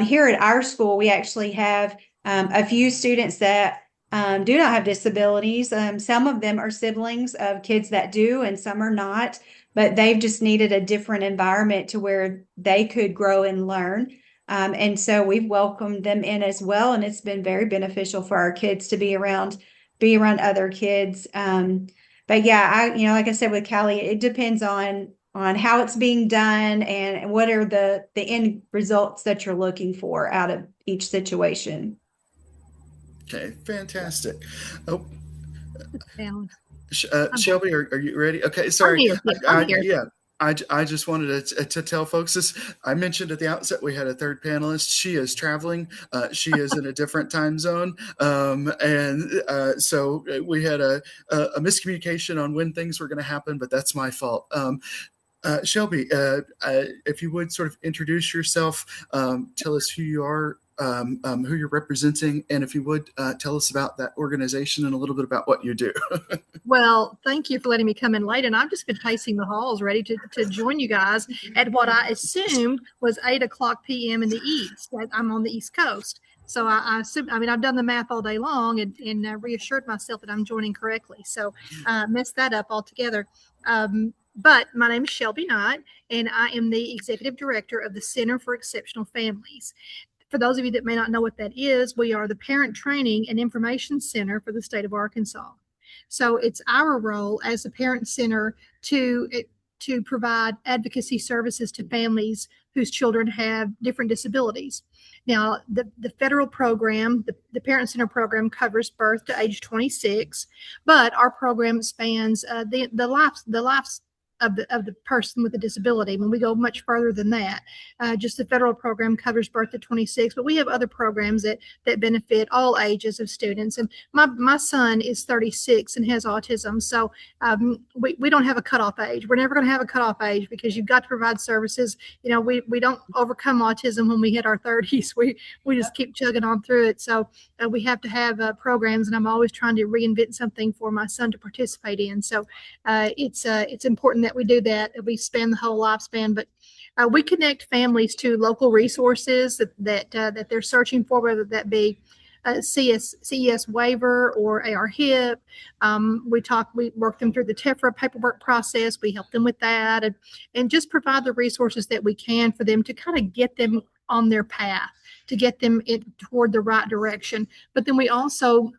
Here at our school, we actually have a few students that do not have disabilities. Some of them are siblings of kids that do, and some are not, but they've just needed a different environment to where they could grow and learn. And so we've welcomed them in as well, and it's been very beneficial for our kids to be around other kids. But yeah, like I said with Callie, it depends on how it's being done and what are the end results that you're looking for out of each situation. Okay, fantastic. Oh, Down. I'm, Shelby, are you ready? Okay, I'm sorry. here. Yes, I'm here. Yeah, I just wanted to tell folks this. I mentioned at the outset we had a third panelist. She is traveling. She is in a different time zone, and so we had a miscommunication on when things were going to happen. But that's my fault. Shelby, if you would sort of introduce yourself, tell us who you are, who you're representing, and if you would tell us about that organization and a little bit about what you do. Well, thank you for letting me come in late. And I've just been pacing the halls ready to join you guys at what I assumed was 8 o'clock p.m. in the East. I'm on the East Coast. So I assume, I mean, I've done the math all day long and reassured myself that I'm joining correctly. So messed that up altogether. But my name is Shelby Knight, and I am the executive director of the Center for Exceptional Families. For those of you that may not know what that is, we are the Parent Training and Information Center for the state of Arkansas. So it's our role as a parent center to provide advocacy services to families whose children have different disabilities. Now, the federal program, the Parent Center program, covers birth to age 26, but our program spans the life of the person with a disability. When we go much further than that, just the federal program covers birth to 26, but we have other programs that benefit all ages of students. And my son is 36 and has autism, so we don't have a cutoff age. We're never going to have a cutoff age because you've got to provide services. We don't overcome autism when we hit our 30s. We just keep chugging on through it. So we have to have programs, and I'm always trying to reinvent something for my son to participate in. So it's important that we do that. We span the whole lifespan, but we connect families to local resources that they're searching for, whether that be CES waiver or AR-HIP. We work them through the TEFRA paperwork process. We help them with that, and just provide the resources that we can for them to kind of get them on their path, to get them toward the right direction. But then we also,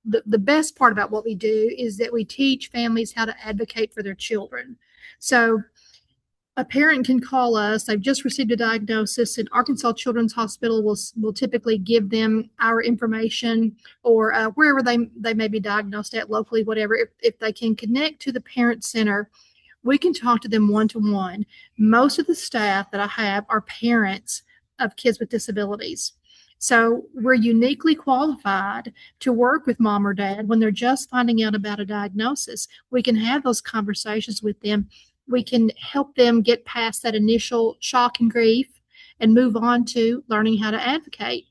the best part about what we do is that we teach families how to advocate for their children. So A parent can call us. They've just received a diagnosis, and Arkansas Children's Hospital will typically give them our information, or wherever they may be diagnosed at locally, whatever. If they can connect to the parent center, we can talk to them one-to-one. Most of the staff that I have are parents of kids with disabilities. So we're uniquely qualified to work with mom or dad when they're just finding out about a diagnosis. We can have those conversations with them. We can help them get past that initial shock and grief and move on to learning how to advocate.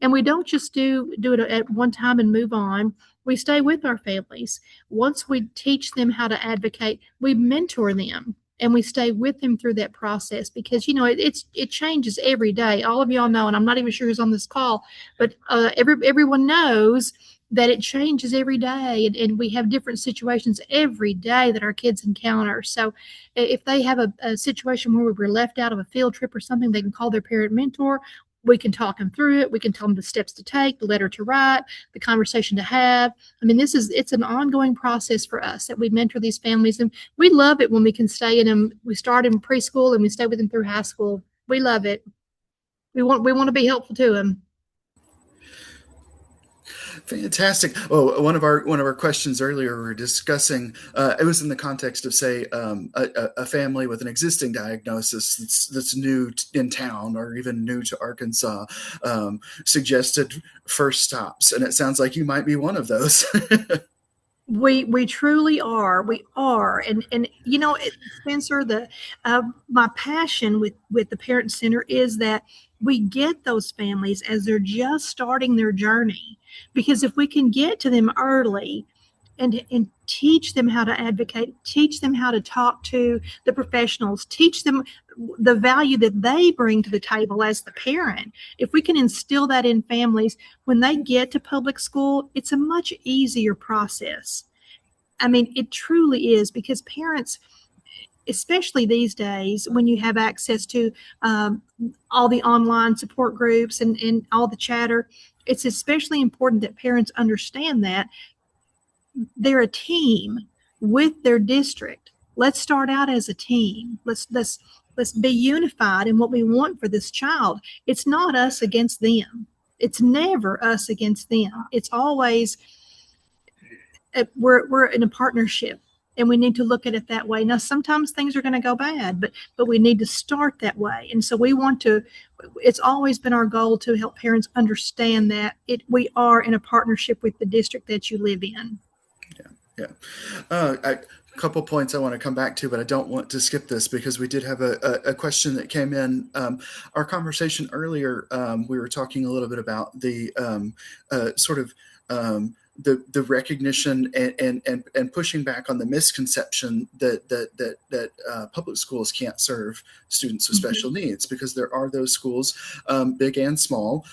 And we don't just do it at one time and move on. We stay with our families. Once we teach them how to advocate, we mentor them and we stay with them through that process, because it changes every day. All of y'all know, and I'm not even sure who's on this call, but everyone knows that it changes every day, and we have different situations every day that our kids encounter. So if they have a situation where we were left out of a field trip or something, they can call their parent mentor. We can talk them through it. We can tell them the steps to take, the letter to write, the conversation to have. I mean, it's an ongoing process for us that we mentor these families, and we love it when we can stay in them. We start in preschool and we stay with them through high school. We love it. We want to be helpful to them. Fantastic. Oh, one of our questions earlier, we were discussing. It was in the context of, say, a family with an existing diagnosis that's new in town or even new to Arkansas, suggested first stops, and it sounds like you might be one of those. We truly are. We are. And Spencer, my passion with the Parent Center is that we get those families as they're just starting their journey. Because if we can get to them early and teach them how to advocate, teach them how to talk to the professionals, teach them the value that they bring to the table as the parent. If we can instill that in families, when they get to public school, it's a much easier process. I mean, it truly is, because parents, especially these days, when you have access to all the online support groups and all the chatter, it's especially important that parents understand that they're a team with their district. Let's start out as a team. Let's be unified in what we want for this child. It's not us against them. It's never us against them. It's always we're in a partnership, and we need to look at it that way. Now, sometimes things are going to go bad, but we need to start that way. And so it's always been our goal to help parents understand that we are in a partnership with the district that you live in. Yeah. A couple points I want to come back to, but I don't want to skip this because we did have a question that came in. Our conversation earlier, we were talking a little bit about the sort of the recognition and pushing back on the misconception that public schools can't serve students with special needs, because there are those schools, big and small,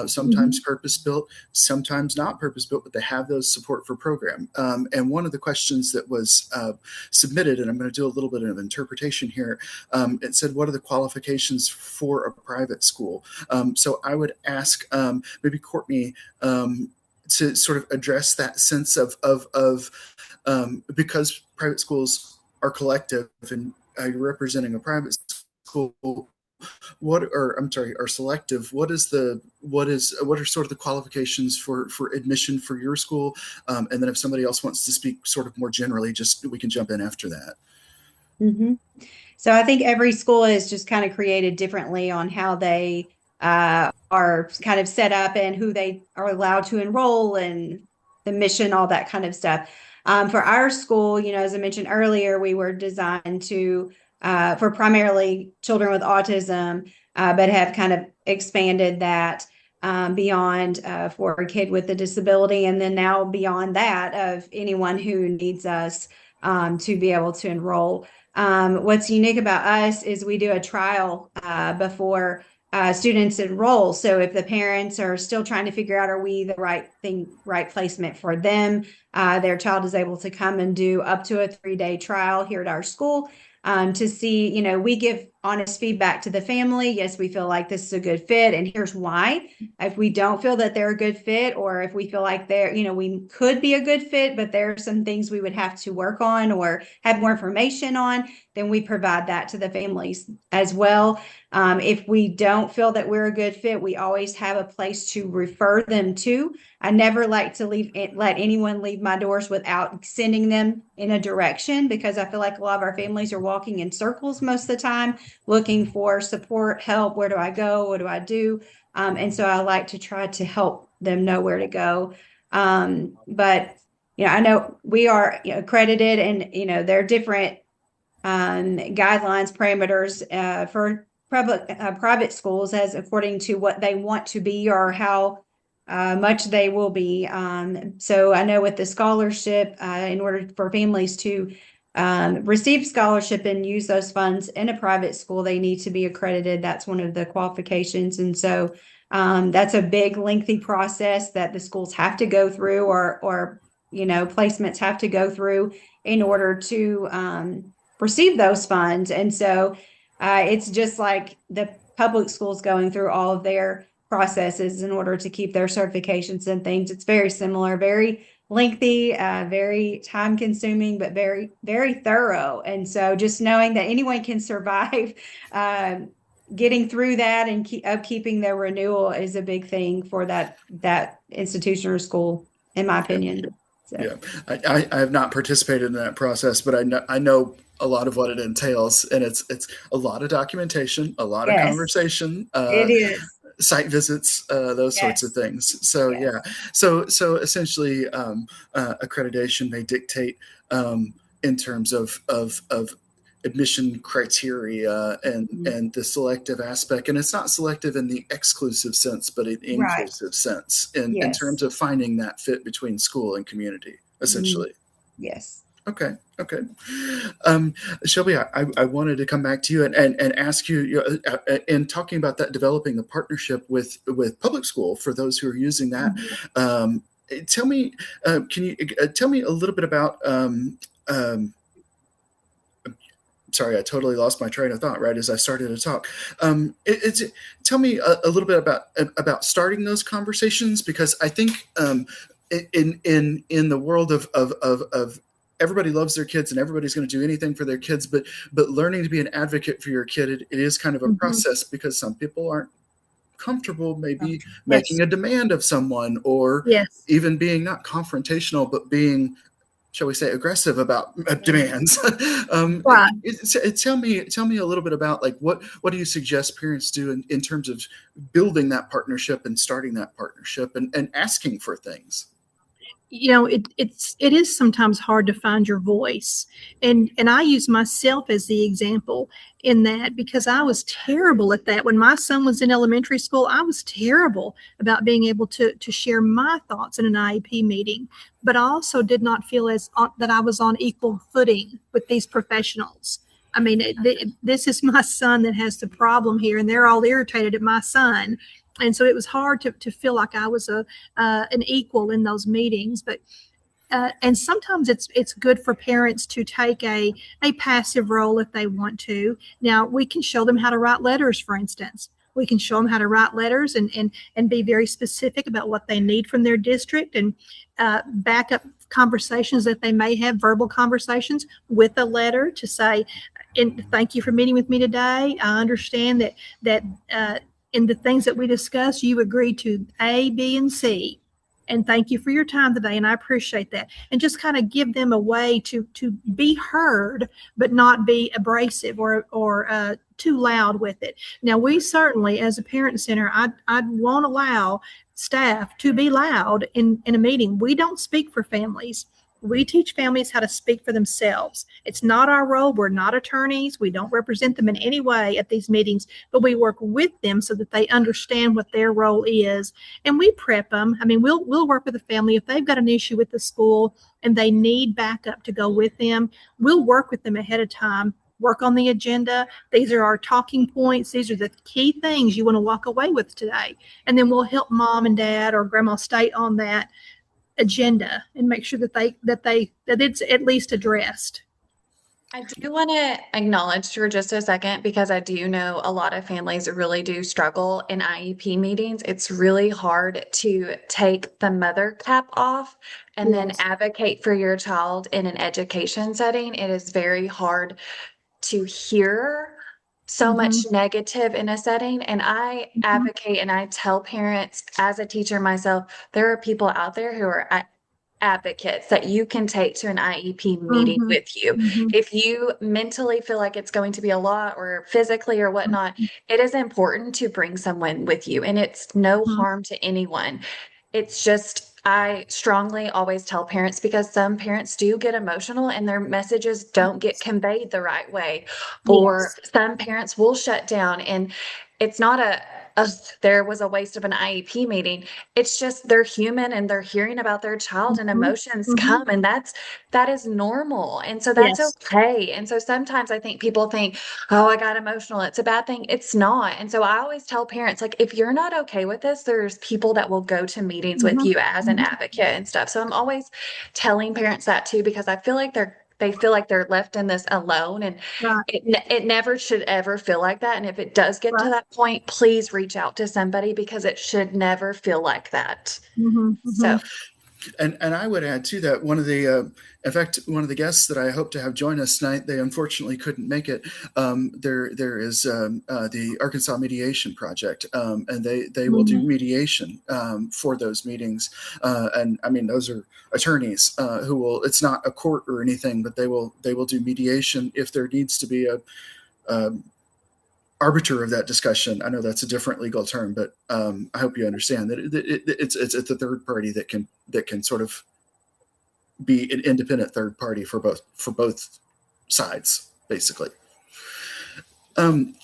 sometimes purpose-built, sometimes not purpose-built, but they have those support for program. And one of the questions that was submitted, and I'm going to do a little bit of interpretation here, it said, what are the qualifications for a private school? So I would ask maybe Courtney, to sort of address that sense of because private schools are collective and you're representing a private school, are selective. What are sort of the qualifications for admission for your school? And then if somebody else wants to speak sort of more generally, we can jump in after that. Mm-hmm. So I think every school is just kind of created differently on how they are kind of set up and who they are allowed to enroll and the mission, all that kind of stuff. For our school, as I mentioned earlier, we were designed for primarily children with autism, but have kind of expanded that beyond for a kid with a disability, and then now beyond that of anyone who needs us to be able to enroll. What's unique about us is we do a trial before students enroll. So if the parents are still trying to figure out, are we the right placement for them, their child is able to come and do up to a 3-day trial here at our school. to see, we give honest feedback to the family. Yes, we feel like this is a good fit, and here's why. If we don't feel that they're a good fit, or if we feel like we could be a good fit, but there are some things we would have to work on or have more information on, then we provide that to the families as well. If we don't feel that we're a good fit, we always have a place to refer them to. I never like to let anyone leave my doors without sending them in a direction, because I feel like a lot of our families are walking in circles most of the time, looking for support, help. Where do I go? What do I do? And so I like to try to help them know where to go. But I know we are accredited, and there are different guidelines, parameters for private schools, as according to what they want to be or how much they will be. So I know with the scholarship, in order for families to receive scholarship and use those funds in a private school, they need to be accredited. That's one of the qualifications. And so that's a big, lengthy process that the schools have to go through, or placements have to go through in order to receive those funds. And so it's just like the public schools going through all of their processes in order to keep their certifications and things. It's very similar, very lengthy, very time consuming, but very, very thorough. And so just knowing that anyone can survive getting through that and keeping their renewal is a big thing for that institution or school, in my opinion. So. Yeah, I have not participated in that process, but I know a lot of what it entails, and it's a lot of documentation, a lot of conversation. It is. Site visits, those sorts of things. So yeah, so essentially, accreditation may dictate in terms of admission criteria and the selective aspect, and it's not selective in the exclusive sense, but in the inclusive sense in terms of finding that fit between school and community, essentially. Yes. Okay. Shelby, I wanted to come back to you and ask you, in talking about that, developing a partnership with public school for those who are using that. Tell me, can you tell me a little bit about, sorry, I totally lost my train of thought right as I started to talk. Tell me a little bit about starting those conversations, because I think in the world of everybody loves their kids and everybody's going to do anything for their kids, but learning to be an advocate for your kid, it is kind of a process, because some people aren't comfortable maybe making a demand of someone, or even being not confrontational, but being, shall we say, aggressive about demands. Tell me a little bit about, like, what do you suggest parents do in terms of building that partnership and starting that partnership and asking for things? It is sometimes hard to find your voice, and I use myself as the example in that, because I was terrible at that when my son was in elementary school. I was terrible about being able to share my thoughts in an IEP meeting, but I also did not feel that I was on equal footing with these professionals. I mean, this is my son that has the problem here, and they're all irritated at my son. And so it was hard to feel like I was an equal in those meetings. But and sometimes it's good for parents to take a passive role if they want to. Now, we can show them how to write letters, for instance. We can show them how to write letters and be very specific about what they need from their district, and back up conversations that they may have, verbal conversations, with a letter to say, and thank you for meeting with me today. I understand that in the things that we discussed, you agreed to A, B, and C. And thank you for your time today, and I appreciate that. And just kind of give them a way to be heard, but not be abrasive or too loud with it. Now, we certainly, as a parent center, I won't allow staff to be loud in a meeting. We don't speak for families. We teach families how to speak for themselves. It's not our role. We're not attorneys. We don't represent them in any way at these meetings, but we work with them so that they understand what their role is. And we prep them. I mean, we'll work with the family. If they've got an issue with the school and they need backup to go with them, we'll work with them ahead of time, work on the agenda. These are our talking points. These are the key things you want to walk away with today. And then we'll help mom and dad or grandma stay on that agenda and make sure that it's at least addressed. I do want to acknowledge for just a second, because I do know a lot of families really do struggle in IEP meetings. It's really hard to take the mother cap off and then Yes. advocate for your child in an education setting. It is very hard to hear so much negative in a setting. And I advocate and I tell parents, as a teacher myself, there are people out there who are advocates that you can take to an IEP meeting Mhm. with you. Mhm. If you mentally feel like it's going to be a lot, or physically or whatnot, it is important to bring someone with you, and it's no Mhm. harm to anyone. It's just, I strongly always tell parents, because some parents do get emotional and their messages don't get conveyed the right way, or Yes. some parents will shut down. And it's not there was a waste of an IEP meeting. It's just they're human and they're hearing about their child, and Mhm. emotions Mhm. come, and that is normal. And so that's Yes. okay. And so sometimes I think people think, oh, I got emotional, it's a bad thing. It's not. And so I always tell parents, like, if you're not okay with this, there's people that will go to meetings with Mhm. you as an Mhm. advocate and stuff. So I'm always telling parents that too, because I feel like they feel like they're left in this alone, and Right. it never should ever feel like that. And if it does get to Right. that point, please reach out to somebody, because it should never feel like that. Mhm. So, Mhm. And I would add to that, one of the, in fact, one of the guests that I hope to have join us tonight, they unfortunately couldn't make it. There is the Arkansas Mediation Project, and they will do Mhm. mediation for those meetings. And I mean, those are attorneys who will. It's not a court or anything, but they will do mediation if there needs to be a arbiter of that discussion. I know that's a different legal term, but I hope you understand that it's a third party that can sort of be an independent third party for both sides, basically. Um,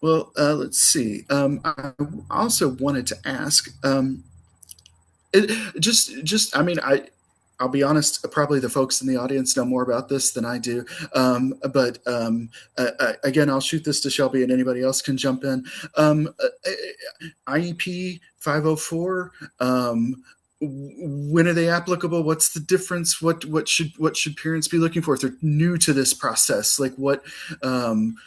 well, let's see. I also wanted to ask, I mean, I'll be honest, probably the folks in the audience know more about this than I do. But again, I'll shoot this to Shelby and anybody else can jump in. IEP 504, when are they applicable? What's the difference? What should parents be looking for if they're new to this process? Like um,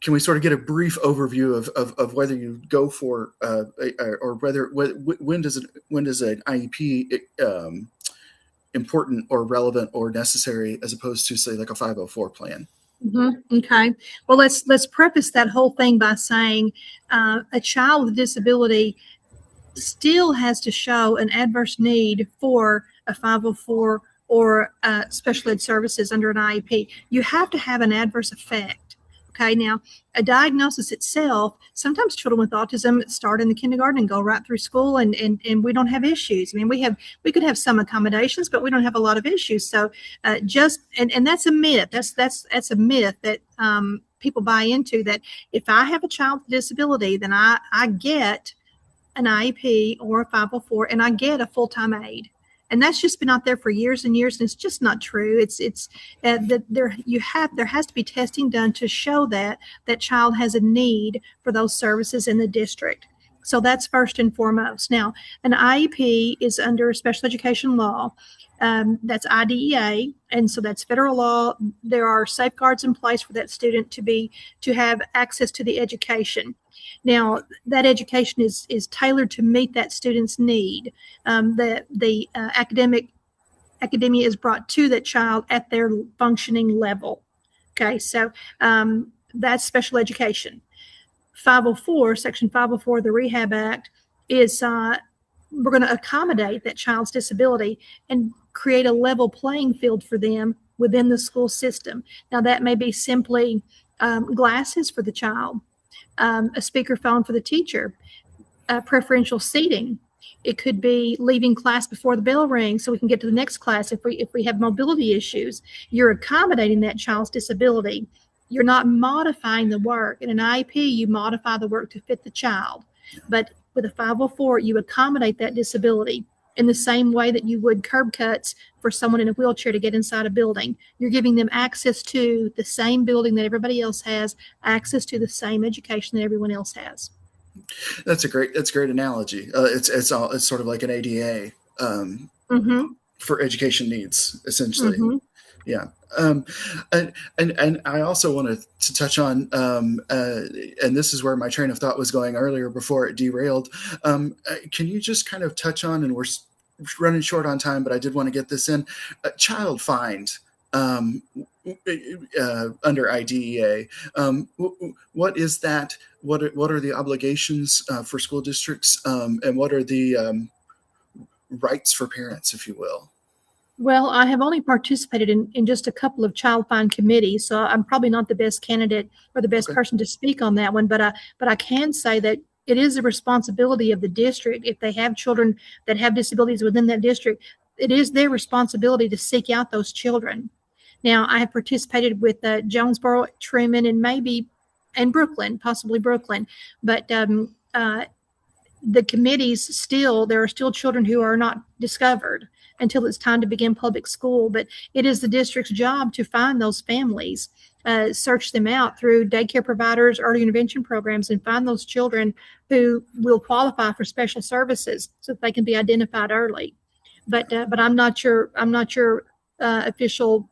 can we sort of get a brief overview of whether you go for or when does an IEP important or relevant or necessary as opposed to, say, like a 504 plan? Mhm. Okay. Well, let's preface that whole thing by saying a child with disability still has to show an adverse need for a 504 or special ed services under an IEP. You have to have an adverse effect. Okay, now a diagnosis itself, sometimes children with autism start in the kindergarten and go right through school, and we don't have issues. I mean, we could have some accommodations, but we don't have a lot of issues. So and that's a myth. That's a myth that people buy into, that if I have a child with disability, then I get an IEP or a 504 and I get a full-time aide. And that's just been out there for years and years, and it's just not true. It's that there has to be testing done to show that that child has a need for those services in the district. So that's first and foremost. Now, an IEP is under special education law. That's IDEA, and so that's federal law. There are safeguards in place for that student to have access to the education. Now, that education is tailored to meet that student's need. The academia is brought to that child at their functioning level. Okay, so that's special education. 504, Section 504 of the Rehab Act is we're going to accommodate that child's disability and create a level playing field for them within the school system. Now, that may be simply glasses for the child, a speakerphone for the teacher, preferential seating. It could be leaving class before the bell rings so we can get to the next class if we have mobility issues. You're accommodating that child's disability. You're not modifying the work. In an IEP, you modify the work to fit the child. But with a 504, you accommodate that disability in the same way that you would curb cuts for someone in a wheelchair to get inside a building. You're giving them access to the same building that everybody else has, access to the same education that everyone else has. That's a great analogy. It's sort of like an ADA Mm-hmm. for education needs, essentially. Mm-hmm. Yeah. And I also wanted to touch on, and this is where my train of thought was going earlier before it derailed. Can you just kind of touch on, and we're running short on time, but I did want to get this in, child find under IDEA. What is that? What are the obligations for school districts, and what are the rights for parents, if you will? Well, I have only participated in just a couple of child find committees, so I'm probably not the best candidate or the best Okay. person to speak on that one. But I can say that it is a responsibility of the district, if they have children that have disabilities within that district, it is their responsibility to seek out those children. Now, I have participated with Jonesboro, Truman, and Brooklyn, possibly Brooklyn, but the committees there are still children who are not discovered until it's time to begin public school. But it is the district's job to find those families, search them out through daycare providers, early intervention programs, and find those children who will qualify for special services so that they can be identified early. But I'm not your official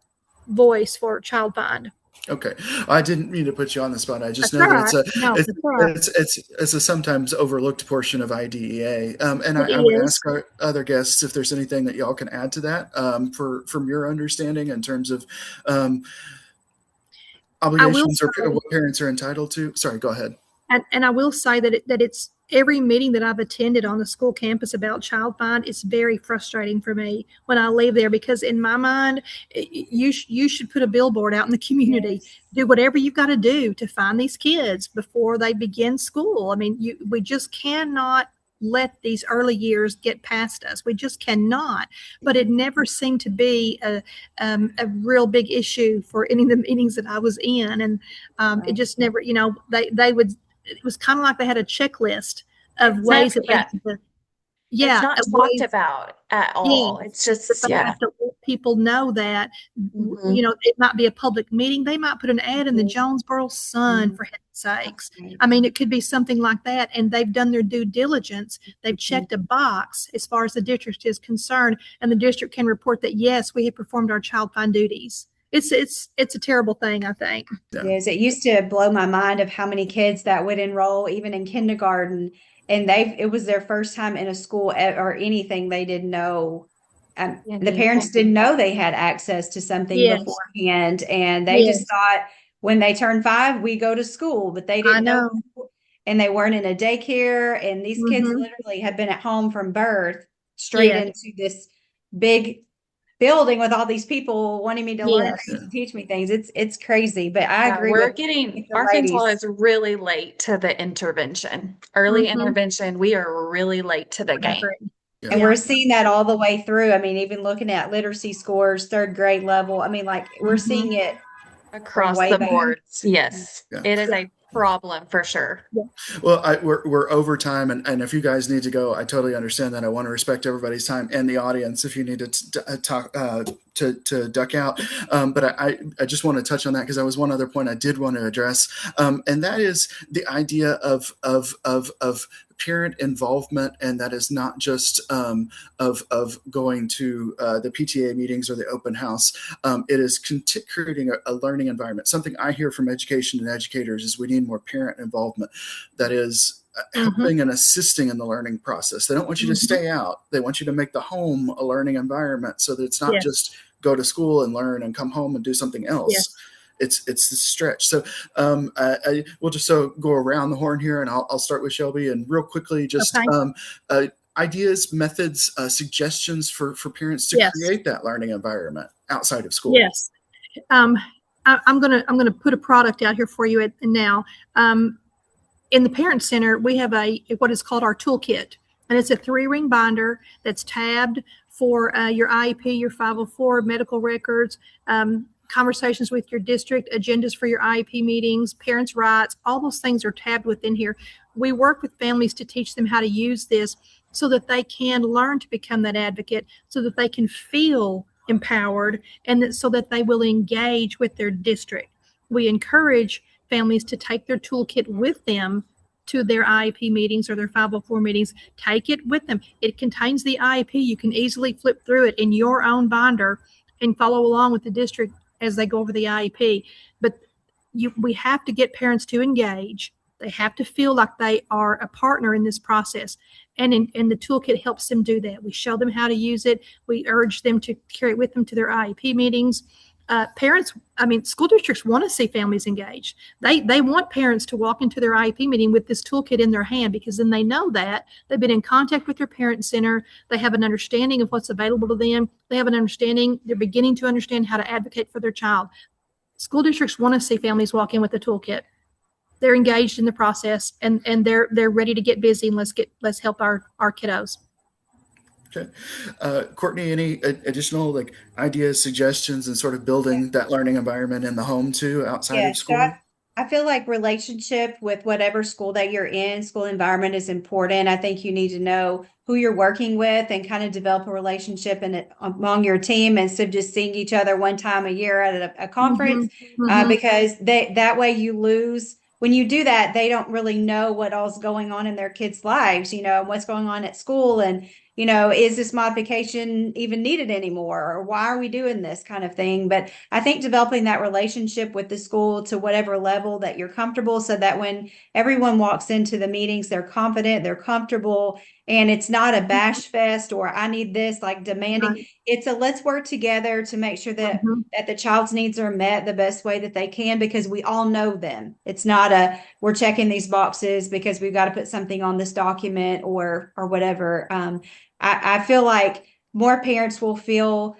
voice for child find. Okay, I didn't mean to put you on the spot. I just That's know that right. No, it's that's right. it's a sometimes overlooked portion of IDEA. And It I would is. ask our other guests if there's anything that y'all can add to that, from your understanding in terms of obligations or what parents are entitled to. Sorry, go ahead. And I will say that it's every meeting that I've attended on the school campus about child find is very frustrating for me when I leave there, because in my mind, you should put a billboard out in the community. Yes. Do whatever you've got to do to find these kids before they begin school. I mean, we just cannot let these early years get past us. We just cannot. But it never seemed to be a real big issue for any of the meetings that I was in, and it just never. They would. It was kind of like they had a checklist of ways that they had to. Yeah, it's not talked about at all. It's just, they have to let people know that, it might be a public meeting. They might put an ad in the Jonesboro Sun, for heaven's sakes. I mean, it could be something like that. And they've done their due diligence. They've checked a box as far as the district is concerned. And the district can report that, yes, we have performed our child find duties. It's a terrible thing, I think. Yeah. Yes, it used to blow my mind of how many kids that would enroll even in kindergarten, and it was their first time in a school or anything. They didn't know. The parents didn't know they had access to something beforehand, and they just thought when they turned 5, we go to school, but they didn't know. And they weren't in a daycare, and these kids literally had been at home from birth straight into this big building with all these people wanting me to learn things and teach me things. It's crazy, but I agree. Arkansas is really late to the intervention. Early intervention, we are really late to the game. And we're seeing that all the way through. I mean, even looking at literacy scores, 3rd grade level. I mean, like we're seeing it across the boards. Yes, it is a problem for sure. Well, we're over time, and if you guys need to go, I totally understand that. I want to respect everybody's time and the audience if you need to talk to duck out. But I just want to touch on that because that was one other point I did want to address, and that is the idea of parent involvement, and that is not just of going to the PTA meetings or the open house. It is creating a learning environment. Something I hear from education and educators is we need more parent involvement. That is helping and assisting in the learning process. They don't want you to stay out. They want you to make the home a learning environment so that it's not just go to school and learn and come home and do something else. It's the stretch. So we'll just go around the horn here, and I'll start with Shelby, and real quickly just ideas, methods, suggestions for parents to create that learning environment outside of school. Yes. I'm gonna put a product out here for you now. In the Parent Center, we have what is called our toolkit, and it's a 3-ring binder that's tabbed for your IEP, your 504, medical records, conversations with your district, agendas for your IEP meetings, parents' rights. All those things are tabbed within here. We work with families to teach them how to use this so that they can learn to become that advocate, so that they can feel empowered, and so that they will engage with their district. We encourage families to take their toolkit with them to their IEP meetings or their 504 meetings. Take it with them. It contains the IEP. You can easily flip through it in your own binder and follow along with the district as they go over the IEP. But we have to get parents to engage. They have to feel like they are a partner in this process. And the toolkit helps them do that. We show them how to use it. We urge them to carry it with them to their IEP meetings. School districts want to see families engaged. They want parents to walk into their IEP meeting with this toolkit in their hand, because then they know that they've been in contact with their parent center. They have an understanding of what's available to them. They have an understanding. They're beginning to understand how to advocate for their child. School districts want to see families walk in with a toolkit. They're engaged in the process, and they're ready to get busy, and let's help our kiddos. Okay. Courtney, any additional ideas, suggestions, and sort of building that learning environment in the home too, outside of So school? I feel like relationship with whatever school that you're in, school environment is important. I think you need to know who you're working with and kind of develop a relationship among your team, instead of just seeing each other one time a year at a conference, because that way you lose. When you do that, they don't really know what all's going on in their kids' lives, what's going on at school, and is this modification even needed anymore? Or why are we doing this kind of thing? But I think developing that relationship with the school to whatever level that you're comfortable, so that when everyone walks into the meetings, they're confident, they're comfortable, and it's not a bash fest or I need this, like demanding. Right. It's a let's work together to make sure that the child's needs are met the best way that they can, because we all know them. It's not a we're checking these boxes because we've got to put something on this document or whatever. I feel like more parents will feel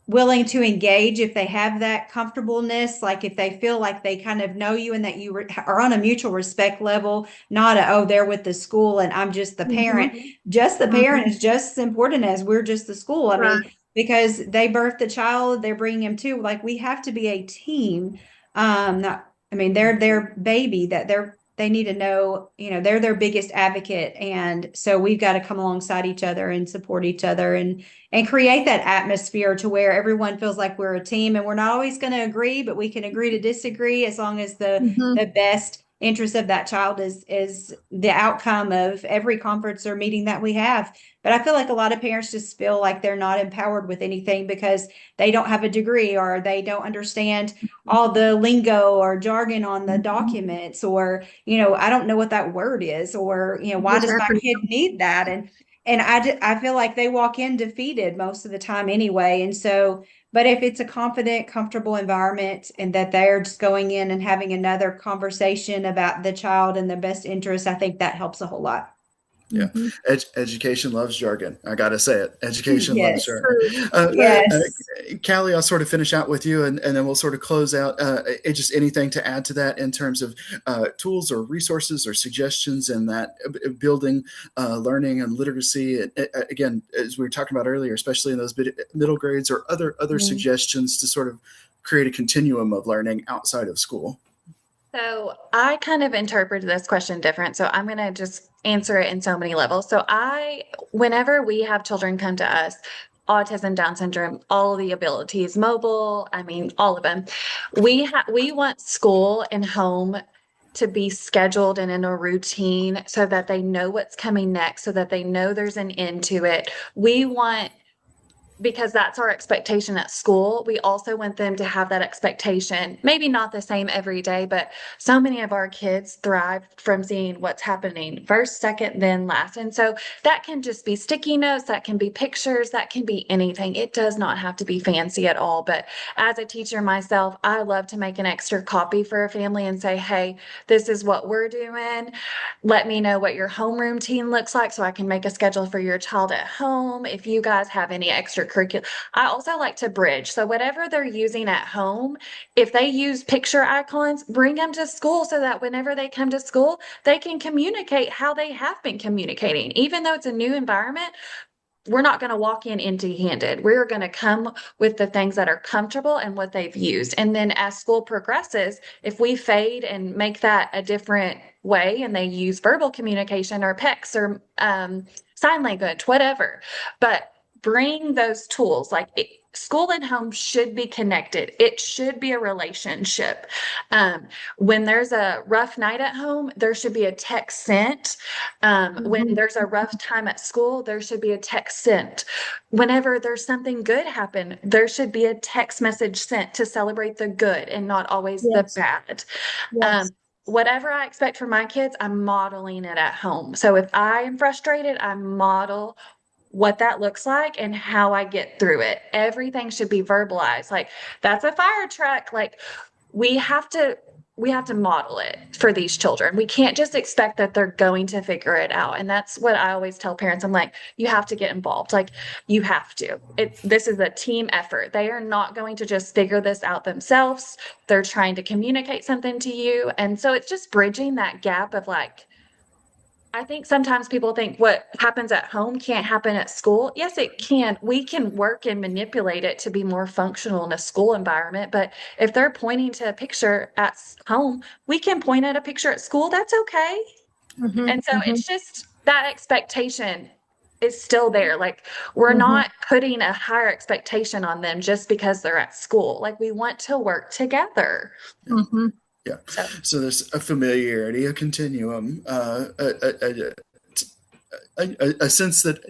willing to engage if they have that comfortableness, like if they feel like they kind of know you and that you are on a mutual respect level, not they're with the school and I'm just the parent. Just the parent is just as important as we're just the school. I mean, because they birthed the child, they're bringing him too. Like, we have to be a team. They're their baby, that they need to know, they're their biggest advocate. And so we've got to come alongside each other and support each other and create that atmosphere to where everyone feels like we're a team, and we're not always going to agree, but we can agree to disagree, as long as the best interest of that child is the outcome of every conference or meeting that we have. But I feel like a lot of parents just feel like they're not empowered with anything because they don't have a degree, or they don't understand all the lingo or jargon on the documents, or, I don't know what that word is, or, why does my kid need that? And I feel like they walk in defeated most of the time anyway. And so, but if it's a confident, comfortable environment, and that they're just going in and having another conversation about the child and their best interest, I think that helps a whole lot. Yeah. Education loves jargon. I got to say it. Education loves Yes. jargon. Yes. Callie, I'll sort of finish out with you, and then we'll sort of close out. Just anything to add to that in terms of tools or resources or suggestions in that building learning and literacy. Again, as we were talking about earlier, especially in those middle grades, or other suggestions to sort of create a continuum of learning outside of school. So I kind of interpreted this question different. So I'm going to just answer it in so many levels. So whenever we have children come to us, autism, Down syndrome, all of the abilities, mobile, all of them, we want school and home to be scheduled and in a routine, so that they know what's coming next, so that they know there's an end to it. Because that's our expectation at school. We also want them to have that expectation, maybe not the same every day, but so many of our kids thrive from seeing what's happening first, second, then last. And so that can just be sticky notes, that can be pictures, that can be anything. It does not have to be fancy at all. But as a teacher myself, I love to make an extra copy for a family and say, hey, this is what we're doing. Let me know what your homeroom routine looks like, so I can make a schedule for your child at home. If you guys have any extracurricular, I also like to bridge. So whatever they're using at home, if they use picture icons, bring them to school, so that whenever they come to school, they can communicate how they have been communicating. Even though it's a new environment, we're not going to walk in empty-handed. We're going to come with the things that are comfortable and what they've used. And then as school progresses, if we fade and make that a different way, and they use verbal communication or PECs or sign language, whatever, but bring those tools. school and home should be connected. It should be a relationship. When there's a rough night at home, there should be a text sent. When there's a rough time at school, there should be a text sent. Whenever there's something good happen, there should be a text message sent to celebrate the good and not always the bad. Yes. Whatever I expect from my kids, I'm modeling it at home. So if I am frustrated, I model what that looks like and how I get through it. Everything should be verbalized. Like, that's a fire truck. Like, we have to model it for these children. We can't just expect that they're going to figure it out. And that's what I always tell parents. I'm like, you have to get involved. Like, you have to. This is a team effort. They are not going to just figure this out themselves. They're trying to communicate something to you. And so it's just bridging that gap of like, I think sometimes people think what happens at home can't happen at school. Yes, it can. We can work and manipulate it to be more functional in a school environment. But if they're pointing to a picture at home, we can point at a picture at school. That's okay. And so it's just that expectation is still there. Like, we're not putting a higher expectation on them just because they're at school. Like, we want to work together. Yeah. So there's a familiarity, a continuum, a sense that,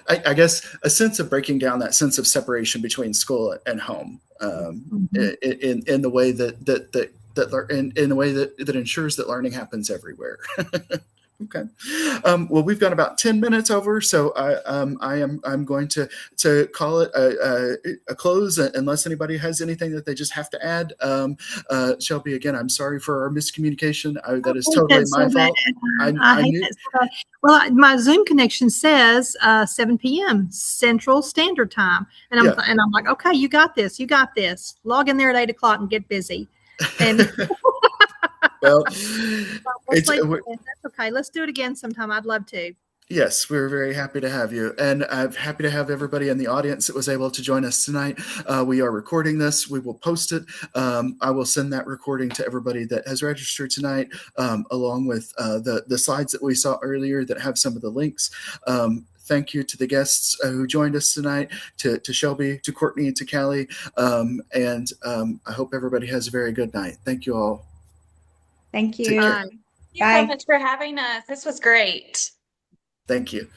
I guess a sense of breaking down that sense of separation between school and home, in the way in the way that ensures that learning happens everywhere. Okay. Well, we've got about 10 minutes over, so I'm going to call it a close unless anybody has anything that they just have to add. Shelby, again, I'm sorry for our miscommunication. That is totally my fault. I hate that. Well, my Zoom connection says 7 p.m. Central Standard Time, and I'm like, okay, you got this. Log in there at 8 o'clock and get busy. And well, that's okay. Let's do it again sometime. I'd love to. Yes, we're very happy to have you. And I'm happy to have everybody in the audience that was able to join us tonight. We are recording this. We will post it. I will send that recording to everybody that has registered tonight, along with the slides that we saw earlier that have some of the links. Thank you to the guests who joined us tonight, to Shelby, to Courtney, and to Callie. And I hope everybody has a very good night. Thank you all. Thank you. Thank you so much for having us. This was great. Thank you.